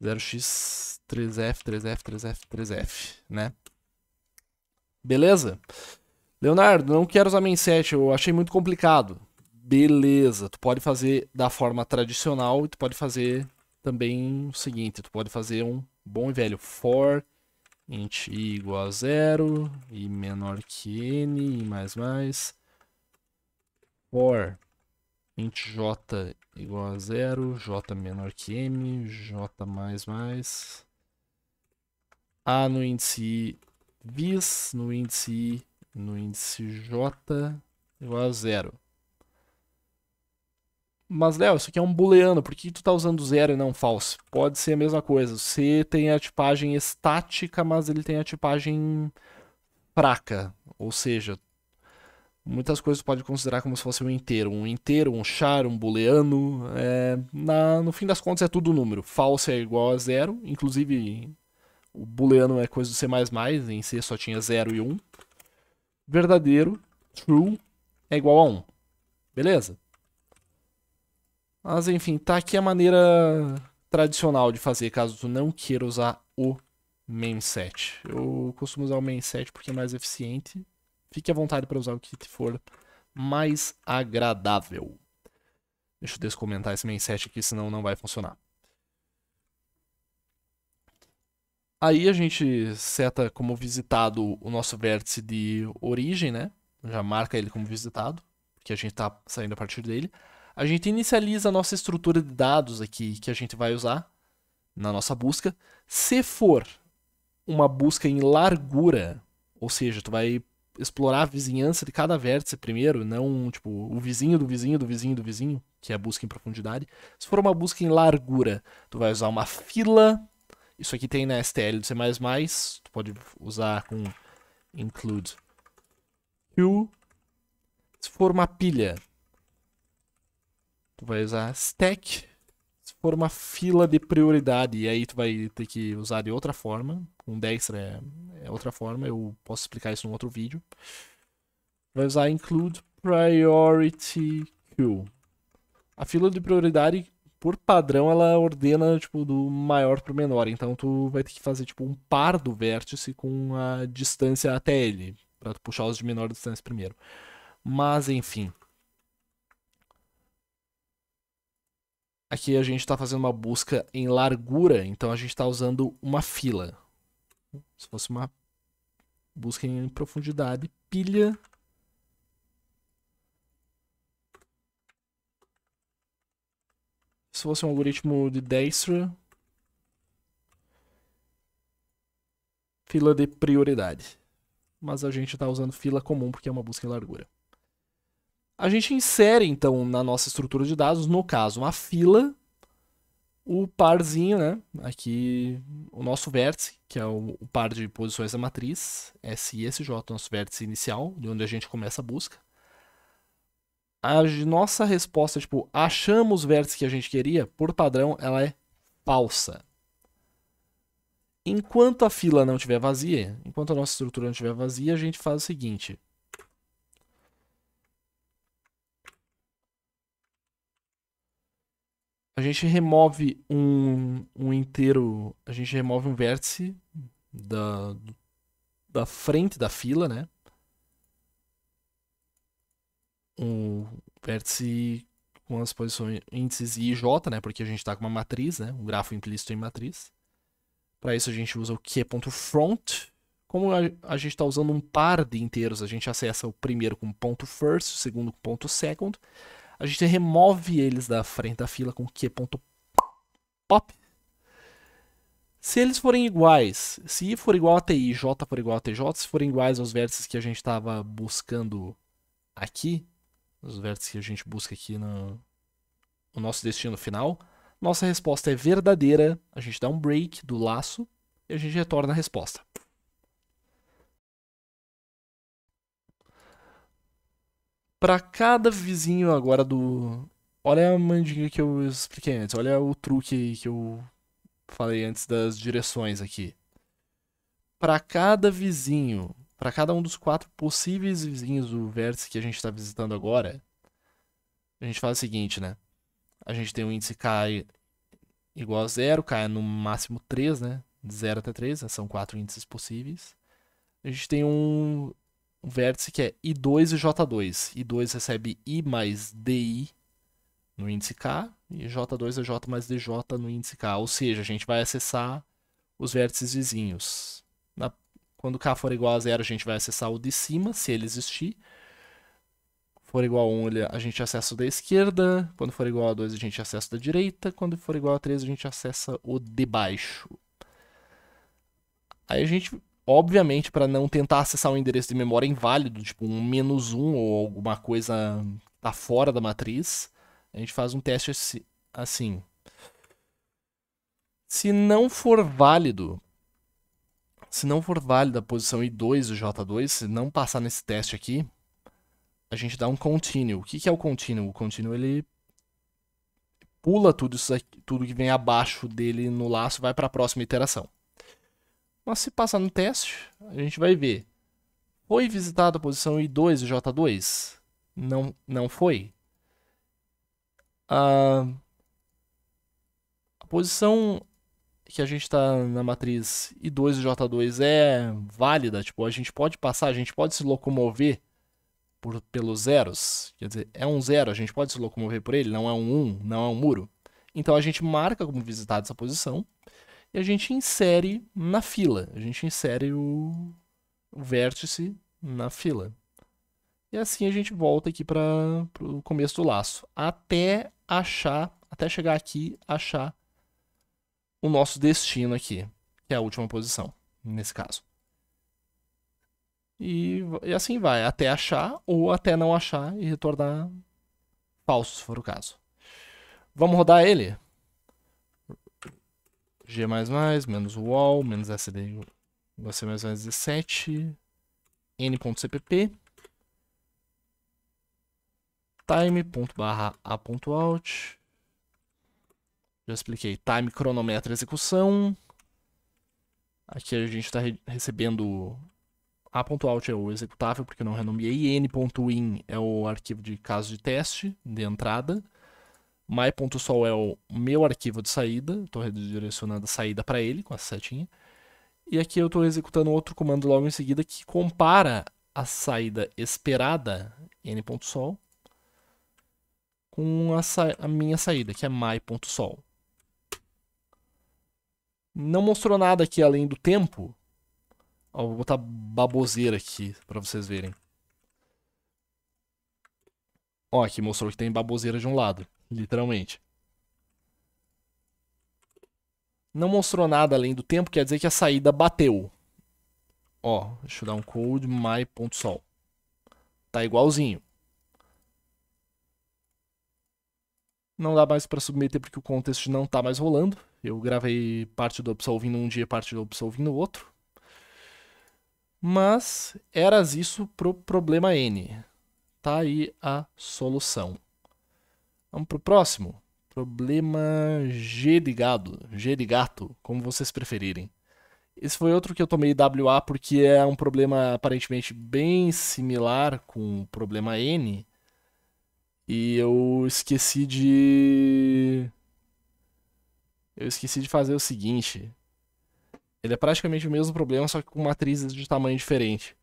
0x, 3f, 3f, 3f, 3f, né? Beleza? Leonardo, não quero usar main set, eu achei muito complicado. Beleza, tu pode fazer da forma tradicional e tu pode fazer também o seguinte, tu pode fazer um bom e velho for int i igual a 0 e menor que n e mais for int j igual a 0, j menor que m, j a no índice i vis, no índice i, no índice j igual a 0. Mas, Léo, isso aqui é um booleano, por que tu tá usando 0 e não false? Pode ser a mesma coisa. C tem a tipagem estática, mas ele tem a tipagem fraca. Ou seja, muitas coisas tu pode considerar como se fosse um inteiro. Um inteiro, um char, um booleano. No fim das contas é tudo número. False é igual a 0. Inclusive, o booleano é coisa do C++. Em C só tinha 0 e 1. Verdadeiro, true, é igual a 1. Beleza? Mas enfim, tá aqui a maneira tradicional de fazer, caso tu não queira usar o main set. Eu costumo usar o main set porque é mais eficiente. Fique à vontade para usar o que te for mais agradável. Deixa eu descomentar esse main set aqui, senão não vai funcionar. Aí a gente seta como visitado o nosso vértice de origem, né? Já marca ele como visitado. porque a gente está saindo a partir dele. A gente inicializa a nossa estrutura de dados aqui que a gente vai usar na nossa busca. Se for uma busca em largura, ou seja, tu vai explorar a vizinhança de cada vértice primeiro, não tipo o vizinho do vizinho do vizinho do vizinho, que é a busca em profundidade. Se for uma busca em largura, tu vai usar uma fila. Isso aqui tem na STL do C++, tu pode usar com include queue. Se for uma pilha, tu vai usar stack. Se for uma fila de prioridade, e aí tu vai ter que usar de outra forma. Com Dexter é outra forma, eu posso explicar isso num outro vídeo. Vai usar include priority queue. A fila de prioridade, por padrão, ela ordena tipo do maior pro menor. Então tu vai ter que fazer tipo um par do vértice com a distância até ele, para tu puxar os de menor distância primeiro. Mas enfim. Aqui a gente está fazendo uma busca em largura, então a gente está usando uma fila. Se fosse uma busca em profundidade, pilha. Se fosse um algoritmo de Dijkstra, fila de prioridade. Mas a gente está usando fila comum porque é uma busca em largura. A gente insere, então, na nossa estrutura de dados, no caso, uma fila, o parzinho, né? Aqui, o nosso vértice, que é o par de posições da matriz, S e SJ, nosso vértice inicial, de onde a gente começa a busca. A nossa resposta, tipo, achamos o vértice que a gente queria, por padrão, ela é falsa. Enquanto a fila não estiver vazia, enquanto a nossa estrutura não estiver vazia, a gente faz o seguinte. A gente remove um inteiro, a gente remove um vértice da frente da fila, né? Um vértice com as posições índices I e J, né? Porque a gente está com uma matriz, né? Um grafo implícito em matriz. Para isso a gente usa o que.front. Como a gente está usando um par de inteiros, a gente acessa o primeiro com ponto first, o segundo com ponto second. A gente remove eles da frente da fila com que.pop. Se eles forem iguais, se I for igual a TI e J for igual a TJ, se forem iguais aos vértices que a gente estava buscando aqui, os vértices que a gente busca aqui no nosso destino final, nossa resposta é verdadeira, a gente dá um break do laço e a gente retorna a resposta. Para cada vizinho agora do... Olha a mandinga que eu expliquei antes, olha o truque que eu falei antes das direções aqui. Para cada vizinho, para cada um dos 4 possíveis vizinhos do vértice que a gente está visitando agora, a gente faz o seguinte, né? A gente tem um índice K igual a 0, K é no máximo 3, né? De 0 até 3, né? São 4 índices possíveis. A gente tem um vértice que é I2 e J2. I2 recebe I mais DI no índice K e J2 é J mais DJ no índice K. Ou seja, a gente vai acessar os vértices vizinhos. Quando K for igual a 0, a gente vai acessar o de cima, se ele existir. For igual a 1, a gente acessa o da esquerda. Quando for igual a 2, a gente acessa o da direita. Quando for igual a 3, a gente acessa o de baixo. Aí a gente, obviamente, para não tentar acessar um endereço de memória inválido, tipo um -1 ou alguma coisa tá fora da matriz, a gente faz um teste assim. Se não for válida a posição I2 e J2, se não passar nesse teste aqui, a gente dá um continue. O que é o continue? O continue, ele pula tudo isso aqui, tudo que vem abaixo dele no laço, vai para a próxima iteração. Mas se passar no teste, a gente vai ver. Foi visitada a posição I2 e J2? Não foi. A posição que a gente está na matriz I2 e J2 é válida? Tipo, a gente pode passar, a gente pode se locomover pelos zeros? Quer dizer, é um 0, a gente pode se locomover por ele? Não é um 1, não é um muro? Então a gente marca como visitada essa posição e a gente insere na fila. A gente insere o vértice na fila. E assim a gente volta aqui para o começo do laço. Até chegar aqui, achar o nosso destino aqui, que é a última posição, nesse caso. E assim vai, até achar ou até não achar e retornar falso, se for o caso. Vamos rodar ele? G++, menos wall, menos sd, você mais 17, n.cpp, time.a.out, já expliquei, time cronômetro execução, aqui a gente está recebendo a.out é o executável, porque eu não renomeei, n.in é o arquivo de caso de teste, de entrada, my.sol é o meu arquivo de saída, estou redirecionando a saída para ele com essa setinha. E aqui eu estou executando outro comando logo em seguida que compara a saída esperada, n.sol, com a minha saída, que é my.sol. Não mostrou nada aqui além do tempo. Ó, vou botar baboseira aqui para vocês verem. Ó, aqui mostrou que tem baboseira de um lado, literalmente. Não mostrou nada além do tempo, quer dizer que a saída bateu. Ó, deixa eu dar um code my.sol. Tá igualzinho. Não dá mais para submeter porque o contest não tá mais rolando. Eu gravei parte do Absolving num dia, parte do Absolving no outro. Mas eras isso pro problema N. Tá aí a solução. Vamos pro próximo. Problema G de gado, G de gato, como vocês preferirem. Esse foi outro que eu tomei WA porque é um problema aparentemente bem similar com o problema N. E eu esqueci de. Eu esqueci de fazer o seguinte. Ele é praticamente o mesmo problema, só que com matrizes de tamanho diferente.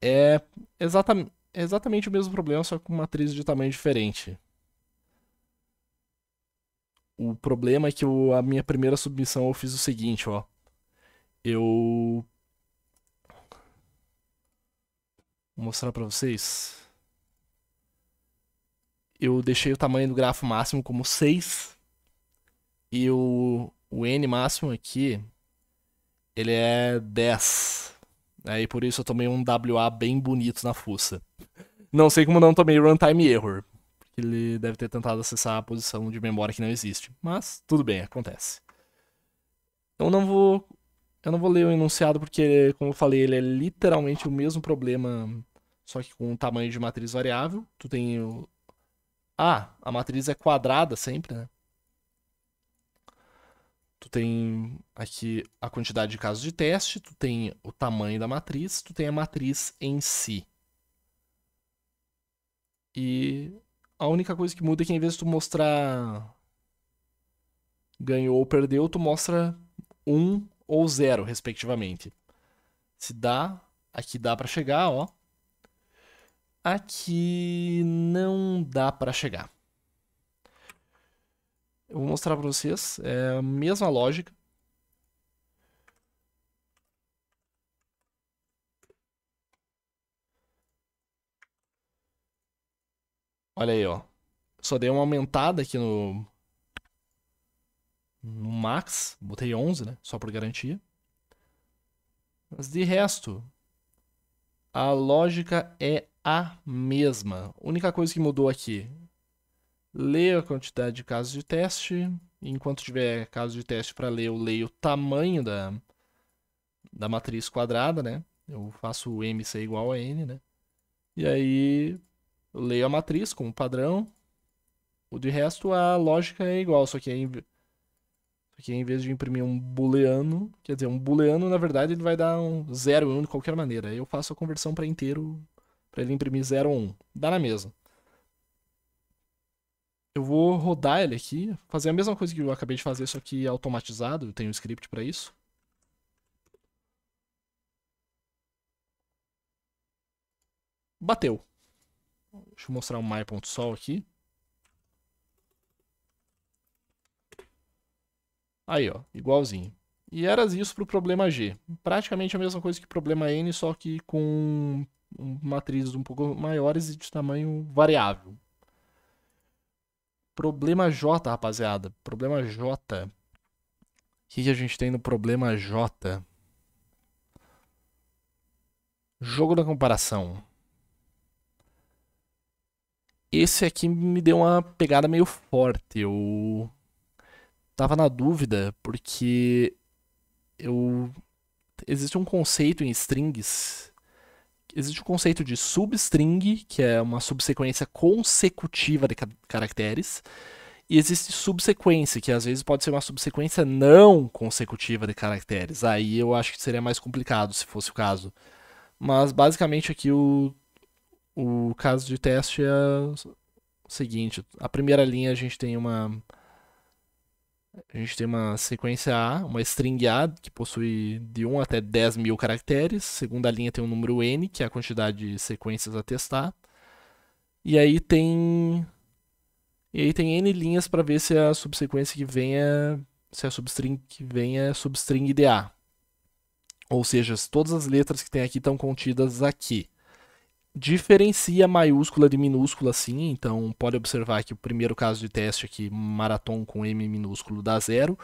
É exatamente o mesmo problema, só que com matrizes de tamanho diferente. O problema é que a minha primeira submissão eu fiz o seguinte, ó. Eu vou mostrar pra vocês. Eu deixei o tamanho do grafo máximo como 6. E o N máximo aqui, ele é 10. Aí por isso eu tomei um WA bem bonito na fuça. Não sei como não tomei runtime error. Porque ele deve ter tentado acessar a posição de memória que não existe. Mas tudo bem, acontece. Eu não vou ler o enunciado porque, como eu falei, ele é literalmente o mesmo problema, só que com um tamanho de matriz variável. Tu tem o... a matriz é quadrada sempre, né? Tu tem aqui a quantidade de casos de teste, tu tem o tamanho da matriz, tu tem a matriz em si. E a única coisa que muda é que em vez de tu mostrar ganhou ou perdeu, tu mostra 1 ou 0, respectivamente. Se dá, aqui dá pra chegar, ó. Aqui não dá pra chegar. Eu vou mostrar pra vocês, é a mesma lógica. Olha aí, ó. Só dei uma aumentada aqui no max, botei 11, né? Só por garantia. Mas de resto, a lógica é a mesma. A única coisa que mudou aqui, ler a quantidade de casos de teste. Enquanto tiver casos de teste para ler, eu leio o tamanho da matriz quadrada, né? Eu faço o M ser igual a N, né? E aí eu leio a matriz como padrão. O de resto, a lógica é igual, só que em vez de imprimir um booleano, quer dizer, um booleano, na verdade, ele vai dar um 0 e 1 de qualquer maneira. Aí eu faço a conversão para inteiro, para ele imprimir 0 ou 1. Dá na mesma. Eu vou rodar ele aqui, fazer a mesma coisa que eu acabei de fazer, só que automatizado. Eu tenho um script para isso. Bateu. Deixa eu mostrar o my.sol aqui. Aí, ó, igualzinho. E era isso para o problema G. Praticamente a mesma coisa que o problema N, só que com matrizes um pouco maiores e de tamanho variável. Problema J, rapaziada. Problema J. O que a gente tem no problema J? Jogo da comparação. Esse aqui me deu uma pegada meio forte. Eu tava na dúvida porque eu existe um conceito em strings. Existe um conceito de substring, que é uma subsequência consecutiva de caracteres, e existe subsequência, que às vezes pode ser uma subsequência não consecutiva de caracteres. Aí eu acho que seria mais complicado se fosse o caso. Mas basicamente aqui o caso de teste é o seguinte: a primeira linha a gente tem uma sequência A, uma string A, que possui de 1 até 10 mil caracteres. Segunda linha tem um número N, que é a quantidade de sequências a testar. E aí tem N linhas para ver se a subsequência que vem se a substring que vem é substring de A. Ou seja, todas as letras que tem aqui estão contidas aqui. Diferencia maiúscula de minúscula sim, então pode observar que o primeiro caso de teste aqui, maratom com M minúsculo dá 0,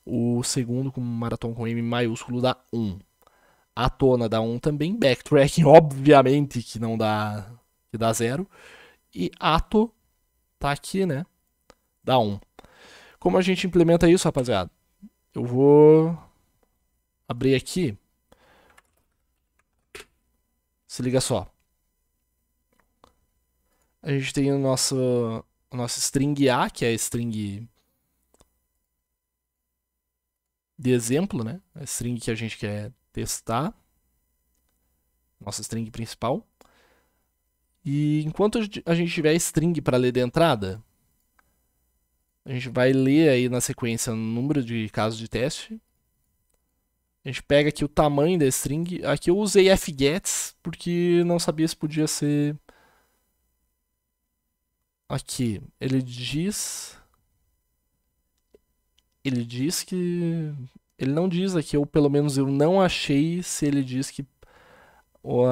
o segundo com maratom com M maiúsculo dá 1. A tona dá 1 também, backtracking obviamente que não dá, que dá 0, e ato tá aqui, né, dá 1. Como a gente implementa isso, rapaziada? Eu vou abrir aqui, se liga só. A gente tem a nossa string A, que é a string de exemplo, né? A string que a gente quer testar. Nossa string principal. E enquanto a gente tiver string para ler de entrada, a gente vai ler aí na sequência o número de casos de teste. A gente pega aqui o tamanho da string. Aqui eu usei fgets porque não sabia se podia ser. Aqui, ele diz que. Ele não diz aqui, ou pelo menos eu não achei se ele diz que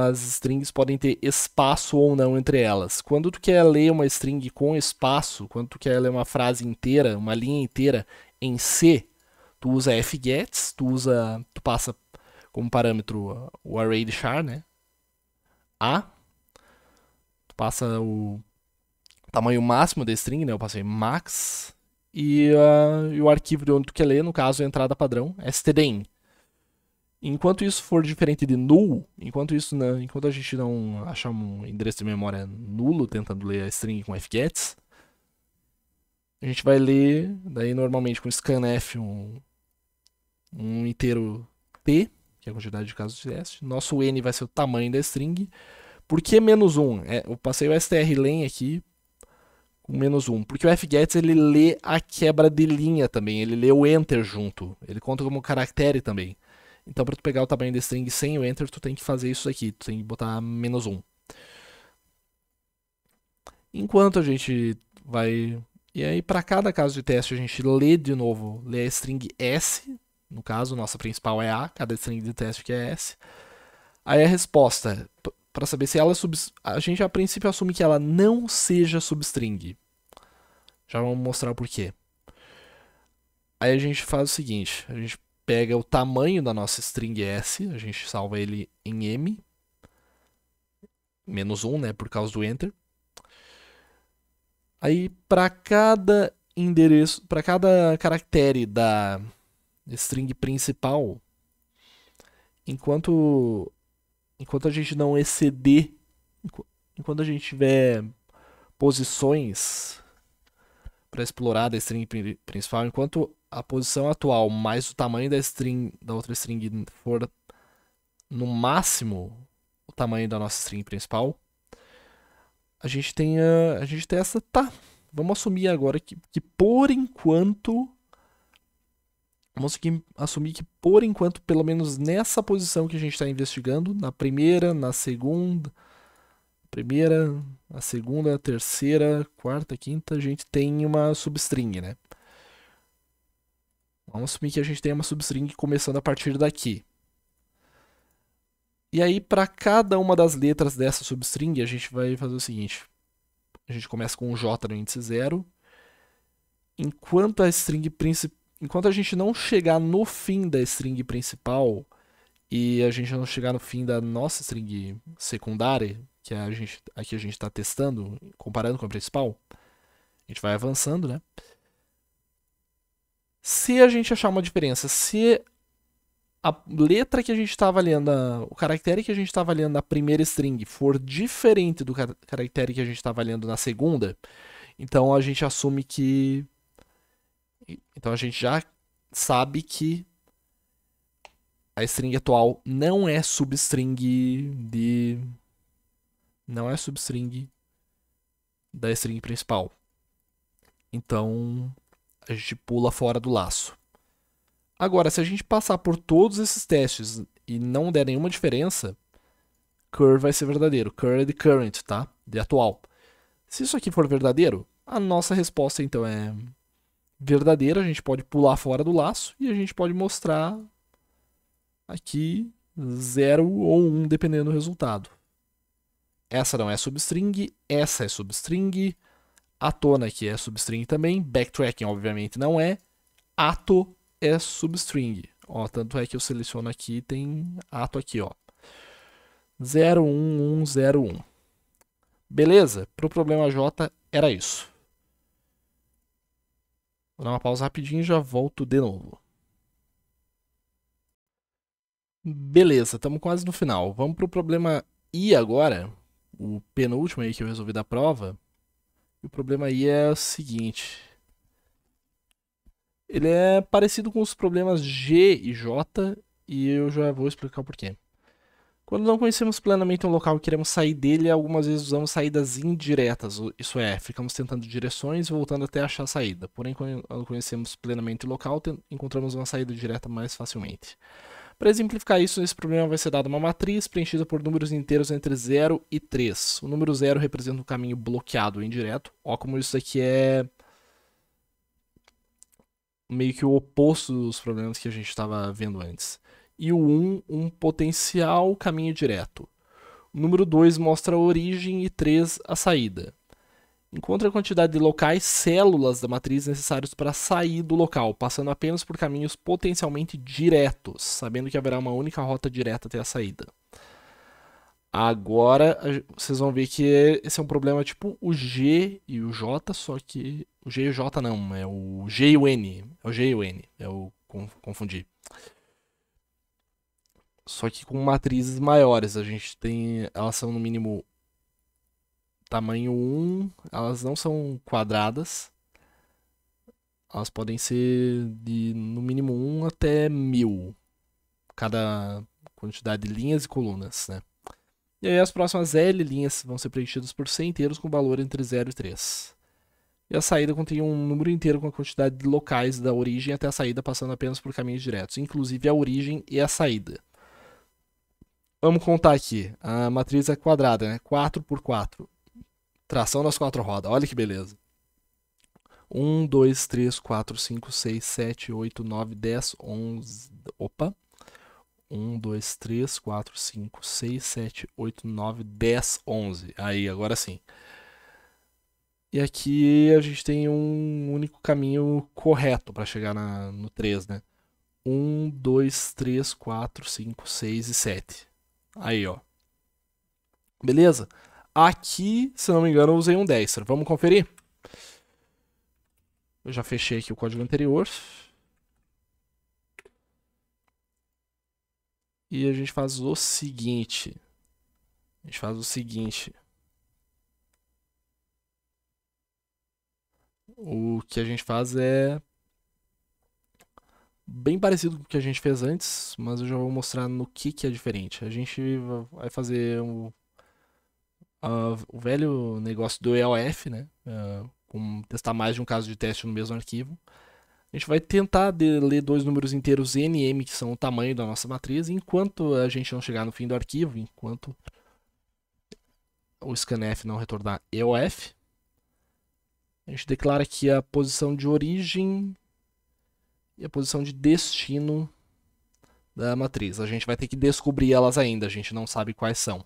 as strings podem ter espaço ou não entre elas. Quando tu quer ler uma string com espaço, quando tu quer ler uma frase inteira, uma linha inteira em C, tu usa fgets, tu passa como parâmetro o array de char, né? A, tu passa o tamanho máximo da string, né? Eu passei max, e o arquivo de onde tu quer ler, no caso a entrada padrão, stdin. Enquanto isso for diferente de null, enquanto a gente não achar um endereço de memória nulo tentando ler a string com fgets, a gente vai ler, daí normalmente com scanf um inteiro t, que é a quantidade de casos de teste. Nosso n vai ser o tamanho da string. Por que menos 1? Eu passei o strlen aqui com menos 1. Porque o fgets ele lê a quebra de linha também, ele lê o enter junto. Ele conta como caractere também. Então, para tu pegar o tamanho da string sem o enter, tu tem que fazer isso aqui. Tu tem que botar menos 1. Enquanto a gente vai... E aí, para cada caso de teste, a gente lê de novo, lê a string S. No caso, nossa principal é A, cada string de teste que é S. Aí a resposta, para saber se ela é a gente a princípio assume que ela não seja substring. Já vamos mostrar o porquê. Aí a gente faz o seguinte, a gente pega o tamanho da nossa string S, a gente salva ele em M, menos 1, né, por causa do enter. Aí para cada endereço, para cada caractere da string principal, enquanto a gente não exceder, enquanto a gente tiver posições para explorar da string principal, enquanto a posição atual mais o tamanho da outra string for no máximo o tamanho da nossa string principal, a gente testa, tá. Vamos assumir agora que por enquanto por enquanto, pelo menos nessa posição que a gente está investigando, na primeira, na segunda, a segunda, a terceira, quarta, quinta, a gente tem uma substring, né? Vamos assumir que a gente tem uma substring começando a partir daqui. E aí, para cada uma das letras dessa substring, a gente vai fazer o seguinte. A gente começa com um J no índice 0. Enquanto a gente não chegar no fim da string principal e a gente não chegar no fim da nossa string secundária, que aqui a gente está testando, comparando com a principal, a gente vai avançando, né? Se a gente achar uma diferença, se a letra que a gente está avaliando, o caractere que a gente está avaliando na primeira string for diferente do caractere que a gente está avaliando na segunda, então a gente assume que. Então a gente já sabe que a string atual não é substring de. Não é substring da string principal. Então a gente pula fora do laço. Agora, se a gente passar por todos esses testes e não der nenhuma diferença, cur vai ser verdadeiro. Cur é de current, tá? De atual. Se isso aqui for verdadeiro, a nossa resposta então é verdadeira. A gente pode pular fora do laço e a gente pode mostrar aqui 0 ou 1, dependendo do resultado. Essa não é substring, essa é substring. Atona aqui é substring também. Backtracking, obviamente, não é. Ato é substring. Ó, tanto é que eu seleciono aqui, tem ato aqui, ó. 01101. Beleza? Para o problema J era isso. Vou dar uma pausa rapidinho e já volto de novo. Beleza, estamos quase no final. Vamos para o problema I agora. O penúltimo aí que eu resolvi da prova. E o problema I é o seguinte. Ele é parecido com os problemas G e J, e eu já vou explicar o porquê. Quando não conhecemos plenamente um local e queremos sair dele, algumas vezes usamos saídas indiretas, isso é, ficamos tentando direções e voltando até achar a saída. Porém, quando conhecemos plenamente o local, encontramos uma saída direta mais facilmente. Para exemplificar isso, nesse problema vai ser dada uma matriz preenchida por números inteiros entre 0 e 3. O número 0 representa um caminho bloqueado ou indireto. Ó, como isso aqui é meio que o oposto dos problemas que a gente estava vendo antes. E o 1, um potencial caminho direto. O número 2 mostra a origem e 3 a saída. Encontre a quantidade de locais, células da matriz necessários para sair do local, passando apenas por caminhos potencialmente diretos, sabendo que haverá uma única rota direta até a saída. Agora vocês vão ver que esse é um problema tipo o G e o J, só que o G e o J não, é o G e o N. É o G e o N, eu confundi. Só que com matrizes maiores, a gente tem, elas são no mínimo tamanho 1, elas não são quadradas. Elas podem ser de no mínimo 1 até 1000, cada quantidade de linhas e colunas, né? E aí as próximas L linhas vão ser preenchidas por 100 inteiros com valor entre 0 e 3. E a saída contém um número inteiro com a quantidade de locais da origem até a saída, passando apenas por caminhos diretos, inclusive a origem e a saída. Vamos contar aqui. A matriz é quadrada, né? 4 por 4. Tração das 4 rodas. Olha que beleza. 1, 2, 3, 4, 5, 6, 7, 8, 9, 10, 11. Opa. 1, 2, 3, 4, 5, 6, 7, 8, 9, 10, 11. Aí, agora sim. E aqui a gente tem um único caminho correto para chegar no 3, né? 1, 2, 3, 4, 5, 6 e 7. Aí, ó. Beleza? Aqui, se não me engano, eu usei um Dexter. Vamos conferir? Eu já fechei aqui o código anterior. E a gente faz o seguinte. O que a gente faz é bem parecido com o que a gente fez antes, mas eu já vou mostrar no que é diferente. A gente vai fazer o velho negócio do EOF, né? Testar mais de um caso de teste no mesmo arquivo. A gente vai tentar ler dois números inteiros N e M, que são o tamanho da nossa matriz, enquanto a gente não chegar no fim do arquivo, enquanto o scanf não retornar EOF. A gente declara aqui a posição de origem e a posição de destino da matriz. A gente vai ter que descobrir elas ainda, a gente não sabe quais são.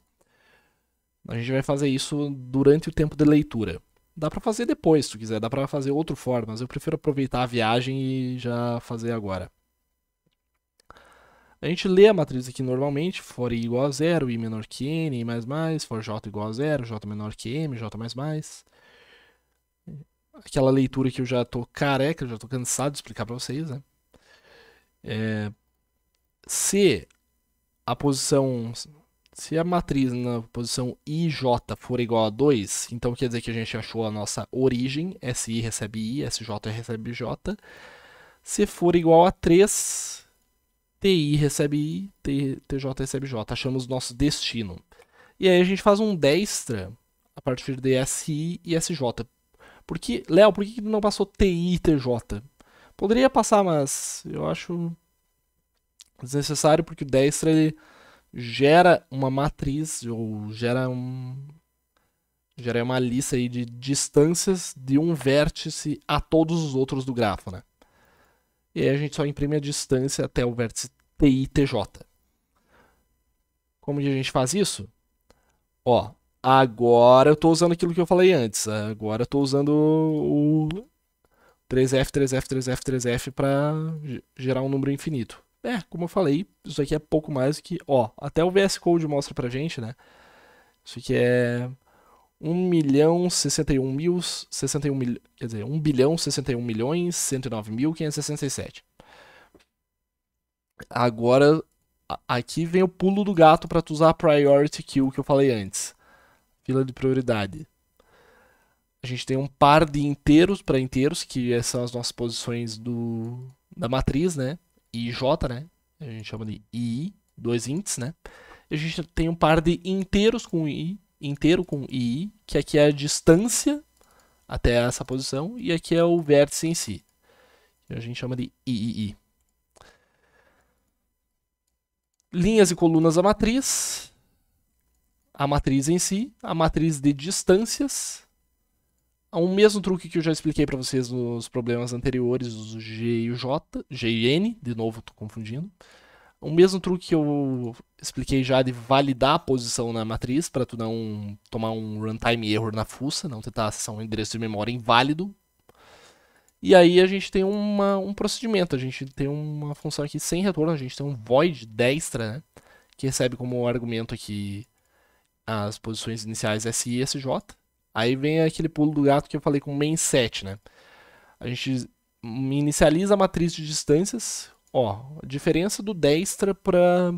A gente vai fazer isso durante o tempo de leitura. Dá pra fazer depois, se tu quiser, dá pra fazer outra forma, mas eu prefiro aproveitar a viagem e já fazer agora. A gente lê a matriz aqui normalmente, for i igual a 0, i menor que n, i mais mais, for j igual a 0, j menor que m, j mais mais. Aquela leitura que eu já tô careca, eu já tô cansado de explicar pra vocês, né? Se a posição, se a matriz na posição ij for igual a 2, então quer dizer que a gente achou a nossa origem, SI recebe I, SJ recebe J. Se for igual a 3, TI recebe I, TJ recebe J. Achamos nosso destino. E aí a gente faz um Dijkstra a partir de SI e SJ. Porque, Léo, por que não passou TI e TJ? Poderia passar, mas eu acho desnecessário porque o Dijkstra ele gera uma matriz ou gera uma lista aí de distâncias de um vértice a todos os outros do grafo, né? E aí a gente só imprime a distância até o vértice TI e TJ. Como que a gente faz isso? Ó, agora eu estou usando aquilo que eu falei antes. Agora eu estou usando o 3F, 3F, 3F, 3F para gerar um número infinito. Como eu falei, isso aqui é pouco mais que... Ó, até o VS Code mostra pra gente, né? Isso aqui é 1.061.061 quer dizer, 1.061.109.567. Agora, aqui vem o pulo do gato para tu usar a priority queue que eu falei antes. Fila de prioridade. A gente tem um par de inteiros para inteiros, que são as nossas posições da matriz, né? I e J, né? A gente chama de I, dois ints, né? E a gente tem um par de inteiros com I, inteiro com I, que aqui é a distância até essa posição, e aqui é o vértice em si. A gente chama de III. Linhas e colunas da matriz. A matriz em si, a matriz de distâncias. O mesmo truque que eu já expliquei para vocês nos problemas anteriores, os G e o J, G e N, de novo estou confundindo. O mesmo truque que eu expliquei já de validar a posição na matriz, para tu não tomar um runtime error na fuça, não tentar acessar um endereço de memória inválido. E aí a gente tem um procedimento, a gente tem uma função aqui sem retorno, a gente tem um void Dijkstra, né, que recebe como argumento aqui as posições iniciais SI e SJ. Aí vem aquele pulo do gato que eu falei com o main set, né? A gente inicializa a matriz de distâncias. Ó, a diferença do Dijkstra para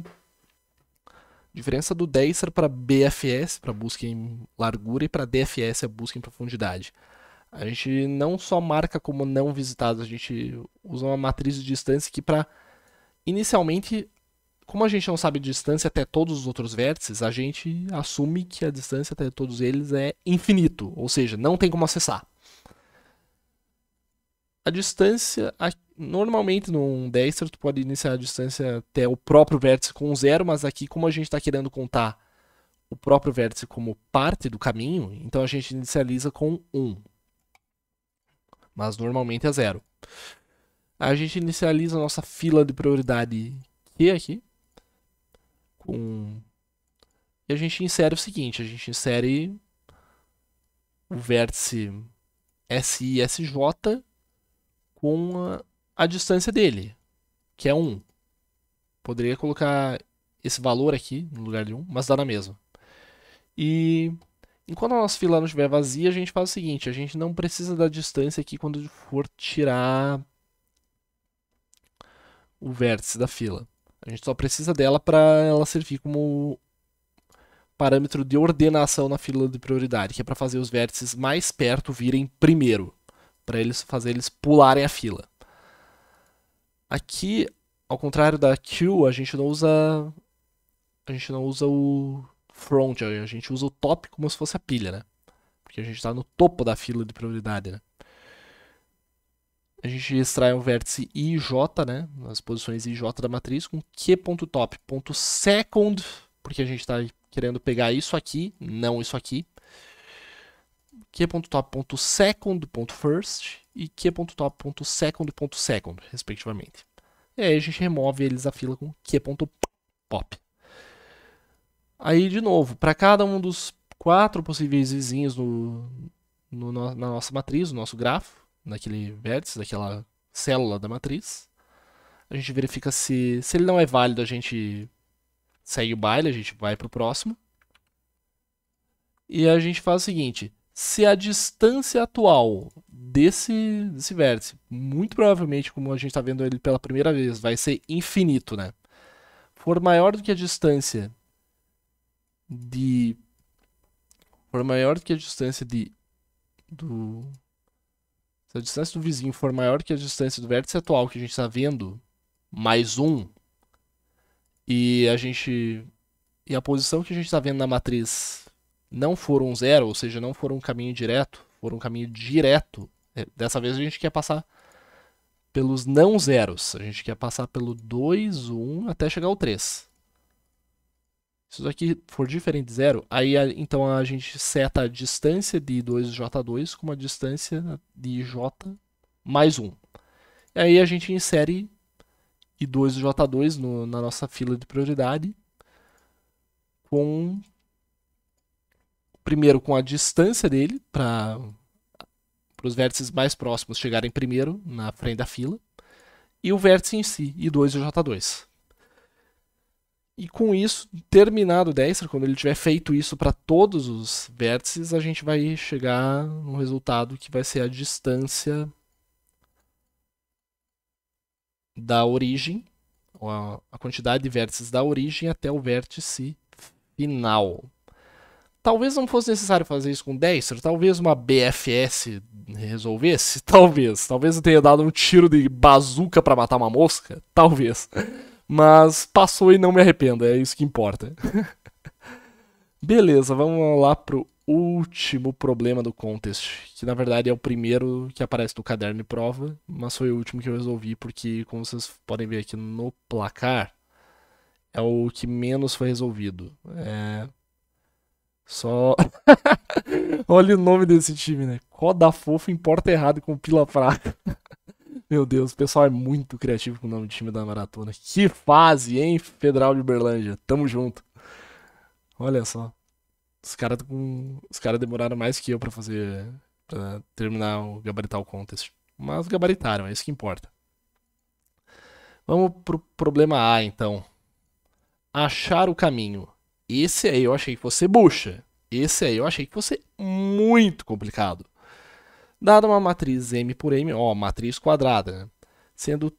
BFS, para busca em largura, e para DFS, a busca em profundidade. A gente não só marca como não visitados, a gente usa uma matriz de distância que para inicialmente, como a gente não sabe a distância até todos os outros vértices, a gente assume que a distância até todos eles é infinito, ou seja, não tem como acessar. A distância, normalmente num Dijkstra tu pode iniciar a distância até o próprio vértice com 0, mas aqui como a gente está querendo contar o próprio vértice como parte do caminho, então a gente inicializa com 1. Mas normalmente é 0. A gente inicializa a nossa fila de prioridade Q aqui. E a gente insere o seguinte, a gente insere o vértice SI e SJ com a distância dele, que é 1. Poderia colocar esse valor aqui no lugar de 1, mas dá na mesma. E enquanto a nossa fila não estiver vazia, a gente faz o seguinte, a gente não precisa da distância aqui quando for tirar o vértice da fila. A gente só precisa dela para ela servir como parâmetro de ordenação na fila de prioridade, que é para fazer os vértices mais perto virem primeiro, para fazer eles pularem a fila. Aqui, ao contrário da queue, a gente não usa o front, a gente usa o top como se fosse a pilha, né? Porque a gente está no topo da fila de prioridade, né? A gente extrai um vértice I e J, né? As posições I e J da matriz com Q.top.second, porque a gente está querendo pegar isso aqui, não isso aqui. Q.top.second.first. e q.top.second.second, respectivamente. E aí a gente remove eles da fila com q.pop. Aí, de novo, para cada um dos 4 possíveis vizinhos na nossa matriz, no nosso grafo, naquele vértice, daquela célula da matriz, a gente verifica se ele não é válido, a gente segue o baile, a gente vai para o próximo. E a gente faz o seguinte: se a distância atual desse vértice, muito provavelmente, como a gente está vendo ele pela primeira vez, vai ser infinito, né? For maior do que a distância se a distância do vizinho for maior que a distância do vértice atual que a gente está vendo, mais 1, e a posição que a gente está vendo na matriz não for um zero, ou seja, não for um caminho direto, for um caminho direto, dessa vez a gente quer passar pelos não zeros, a gente quer passar pelo 2, 1 até chegar ao 3. Se isso aqui for diferente de zero, aí então a gente seta a distância de I2J2 como a distância de J mais 1. E aí a gente insere I2J2 na nossa fila de prioridade, primeiro com a distância dele, para os vértices mais próximos chegarem primeiro na frente da fila, e o vértice em si, I2J2. E com isso, terminado o Dijkstra, quando ele tiver feito isso para todos os vértices, a gente vai chegar no resultado que vai ser a distância da origem, ou a quantidade de vértices da origem até o vértice final. Talvez não fosse necessário fazer isso com Dijkstra, talvez uma BFS resolvesse, talvez eu tenha dado um tiro de bazuca para matar uma mosca, talvez. Mas passou e não me arrependo, é isso que importa. Beleza, vamos lá pro último problema do contest, que na verdade é o primeiro que aparece no caderno de prova, mas foi o último que eu resolvi porque, como vocês podem ver aqui no placar, é o que menos foi resolvido. Só... Olha o nome desse time, né? Coda Fofo em Porta Errada com Pila Fraca. Meu Deus, o pessoal é muito criativo com o nome do time da maratona. Que fase, hein, Federal de Uberlândia? Tamo junto. Olha só. Os caras demoraram mais que eu pra terminar o gabaritar o contest. Mas gabaritaram, é isso que importa. Vamos pro problema A, então. Achar o caminho. Esse aí eu achei que fosse bucha. Esse aí eu achei que fosse muito complicado. Dada uma matriz M por M, matriz quadrada, né? Sendo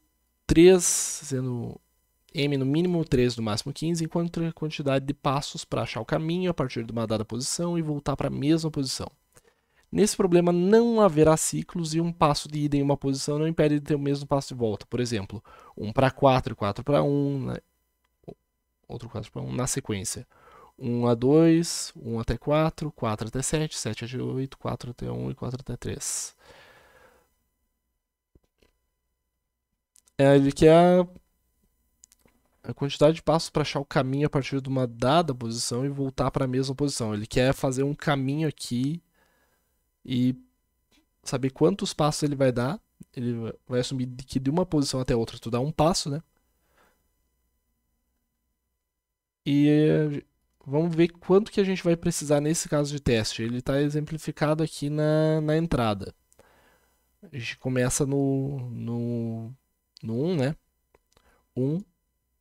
M no mínimo 3, no máximo 15, enquanto a quantidade de passos para achar o caminho a partir de uma dada posição e voltar para a mesma posição. Nesse problema não haverá ciclos e um passo de ida em uma posição não impede de ter o mesmo passo de volta. Por exemplo, 1 para 4 e 4 para 1, né? Outro 4 para 1 na sequência. 1 a 2, 1 até 4, 4 até 7, 7 até 8, 4 até 1 e 4 até 3. Ele quer a quantidade de passos para achar o caminho a partir de uma dada posição e voltar para a mesma posição. Ele quer fazer um caminho aqui e saber quantos passos ele vai dar. Ele vai assumir que de uma posição até outra tu dá um passo, né? E vamos ver quanto que a gente vai precisar nesse caso de teste. Ele está exemplificado aqui na entrada. A gente começa no 1, né? 1,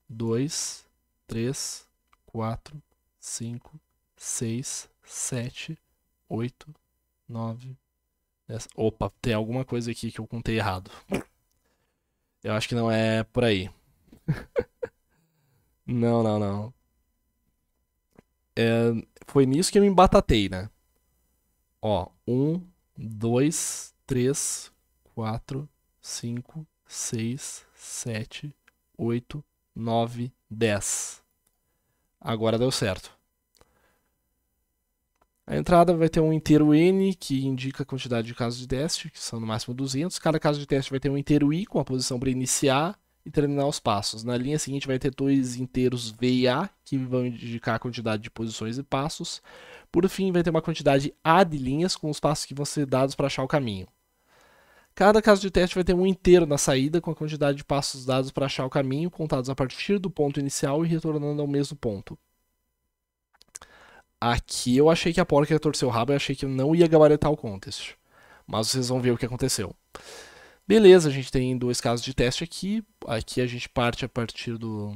2, 3, 4, 5, 6, 7, 8, 9, 10. Opa, tem alguma coisa aqui que eu contei errado. Eu acho que não é por aí. Não, não, não. Foi nisso que eu me embatatei, né? 1, 2, 3, 4, 5, 6, 7, 8, 9, 10. Agora deu certo. A entrada vai ter um inteiro N, que indica a quantidade de casos de teste, que são no máximo 200. Cada caso de teste vai ter um inteiro I, com a posição para iniciar e terminar os passos. Na linha seguinte vai ter dois inteiros V e A, que vão indicar a quantidade de posições e passos. Por fim, vai ter uma quantidade A de linhas, com os passos que vão ser dados para achar o caminho. Cada caso de teste vai ter um inteiro na saída com a quantidade de passos dados para achar o caminho, contados a partir do ponto inicial e retornando ao mesmo ponto. Aqui eu achei que a porca ia torcer o rabo e achei que eu não ia gabaritar o contest. Mas vocês vão ver o que aconteceu. Beleza, a gente tem 2 casos de teste aqui. Aqui a gente parte a partir do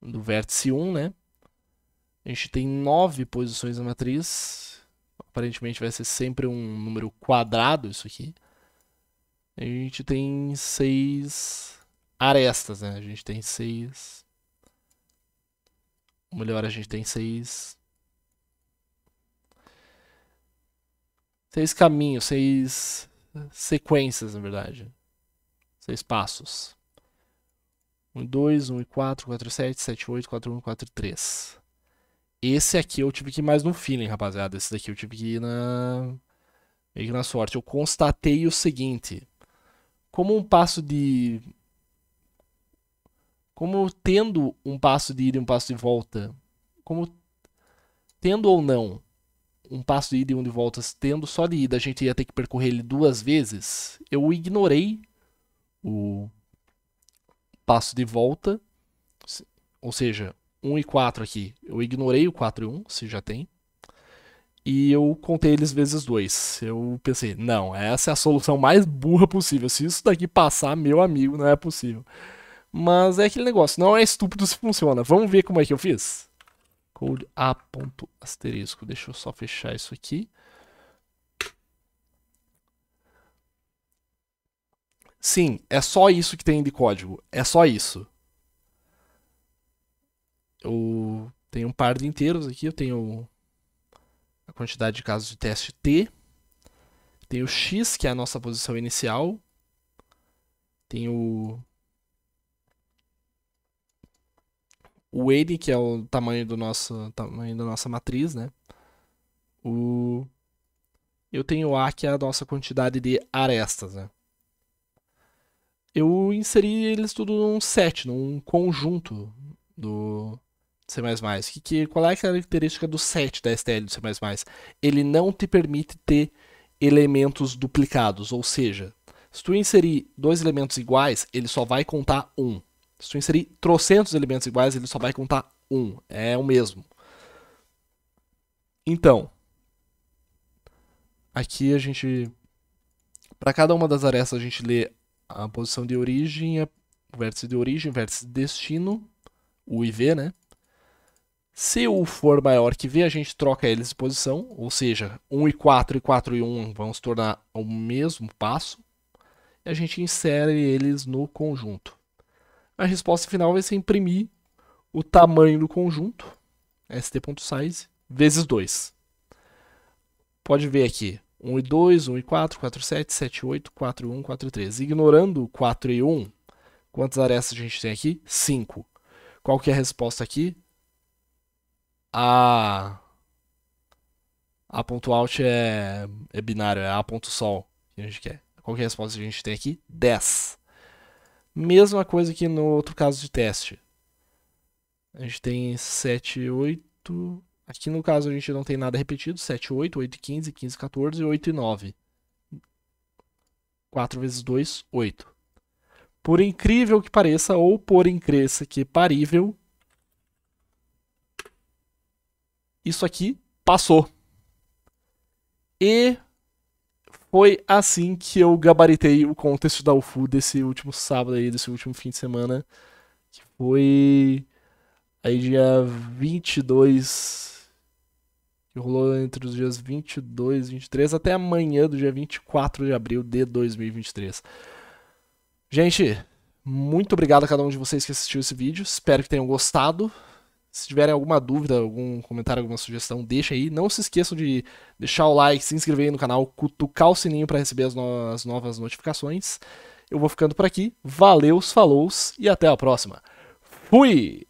vértice 1, né? A gente tem 9 posições na matriz. Aparentemente vai ser sempre um número quadrado isso aqui. A gente tem 6 arestas, né? A gente tem 6... Ou melhor, a gente tem 6 caminhos, 6 sequências, na verdade. 6 passos. 1 e 2, 1 e 4, 4 e 7, 7 e 8, 4 e 1, 4 e 3. Esse aqui eu tive que ir mais no feeling, rapaziada. Esse daqui eu tive que ir meio que na sorte. Eu constatei o seguinte. Como tendo um passo de ida e um passo de volta, como tendo ou não um passo de ida e um de volta, tendo só de ida a gente ia ter que percorrer ele 2 vezes, eu ignorei o passo de volta, ou seja, 1 e 4 aqui. Eu ignorei o 4 e 1, se já tem. E eu contei eles vezes 2. Eu pensei, não, essa é a solução mais burra possível. Se isso daqui passar, meu amigo, não é possível. Mas é aquele negócio, não é estúpido se funciona. Vamos ver como é que eu fiz? Code A ponto asterisco. Deixa eu só fechar isso aqui. Sim, é só isso que tem de código. É só isso. Eu tenho um par de inteiros aqui. Eu tenho a quantidade de casos de teste T. Tenho X, que é a nossa posição inicial. Tenho o N, que é o tamanho da nossa matriz, né? Eu tenho A, que é a nossa quantidade de arestas, né? Eu inseri eles tudo num set, num conjunto do C++. Qual é a característica do set da STL do C++? Ele não te permite ter elementos duplicados, ou seja, se tu inserir 2 elementos iguais, ele só vai contar 1. Se tu inserir trocentos elementos iguais, ele só vai contar 1. É o mesmo. Então, aqui a gente... Para cada uma das arestas a gente lê a posição de origem, o vértice de origem, o vértice de destino, U e V, né? Se U for maior que V, a gente troca eles de posição, ou seja, 1 e 4 e 4 e 1 vão se tornar o mesmo passo, e a gente insere eles no conjunto. A resposta final vai ser imprimir o tamanho do conjunto, st.size, vezes 2. Pode ver aqui, 1 e 2, 1 e 4, 4 e 7, 7 e 8, 4 e 1, 4 e 3. Ignorando 4 e 1, quantas arestas a gente tem aqui? 5. Qual que é a resposta aqui? A ponto out é binário, é A ponto sol que a gente quer. Qual que é a resposta que a gente tem aqui? 10. Mesma coisa que no outro caso de teste. A gente tem 7 e 8. Aqui no caso a gente não tem nada repetido. 7 e 8, 8 e 15, 15 e 14, 8 e 9. 4 vezes 2, 8. Por incrível que pareça, ou por incrível que parível, isso aqui passou. E foi assim que eu gabaritei o contest da UFU desse último sábado aí, desse último fim de semana. Que foi aí dia 22, que rolou entre os dias 22 e 23 até amanhã do dia 24 de abril de 2023. Gente, muito obrigado a cada um de vocês que assistiu esse vídeo. Espero que tenham gostado. Se tiverem alguma dúvida, algum comentário, alguma sugestão, deixa aí. Não se esqueçam de deixar o like, se inscrever aí no canal, cutucar o sininho para receber as novas notificações. Eu vou ficando por aqui. Valeus, falous e até a próxima. Fui!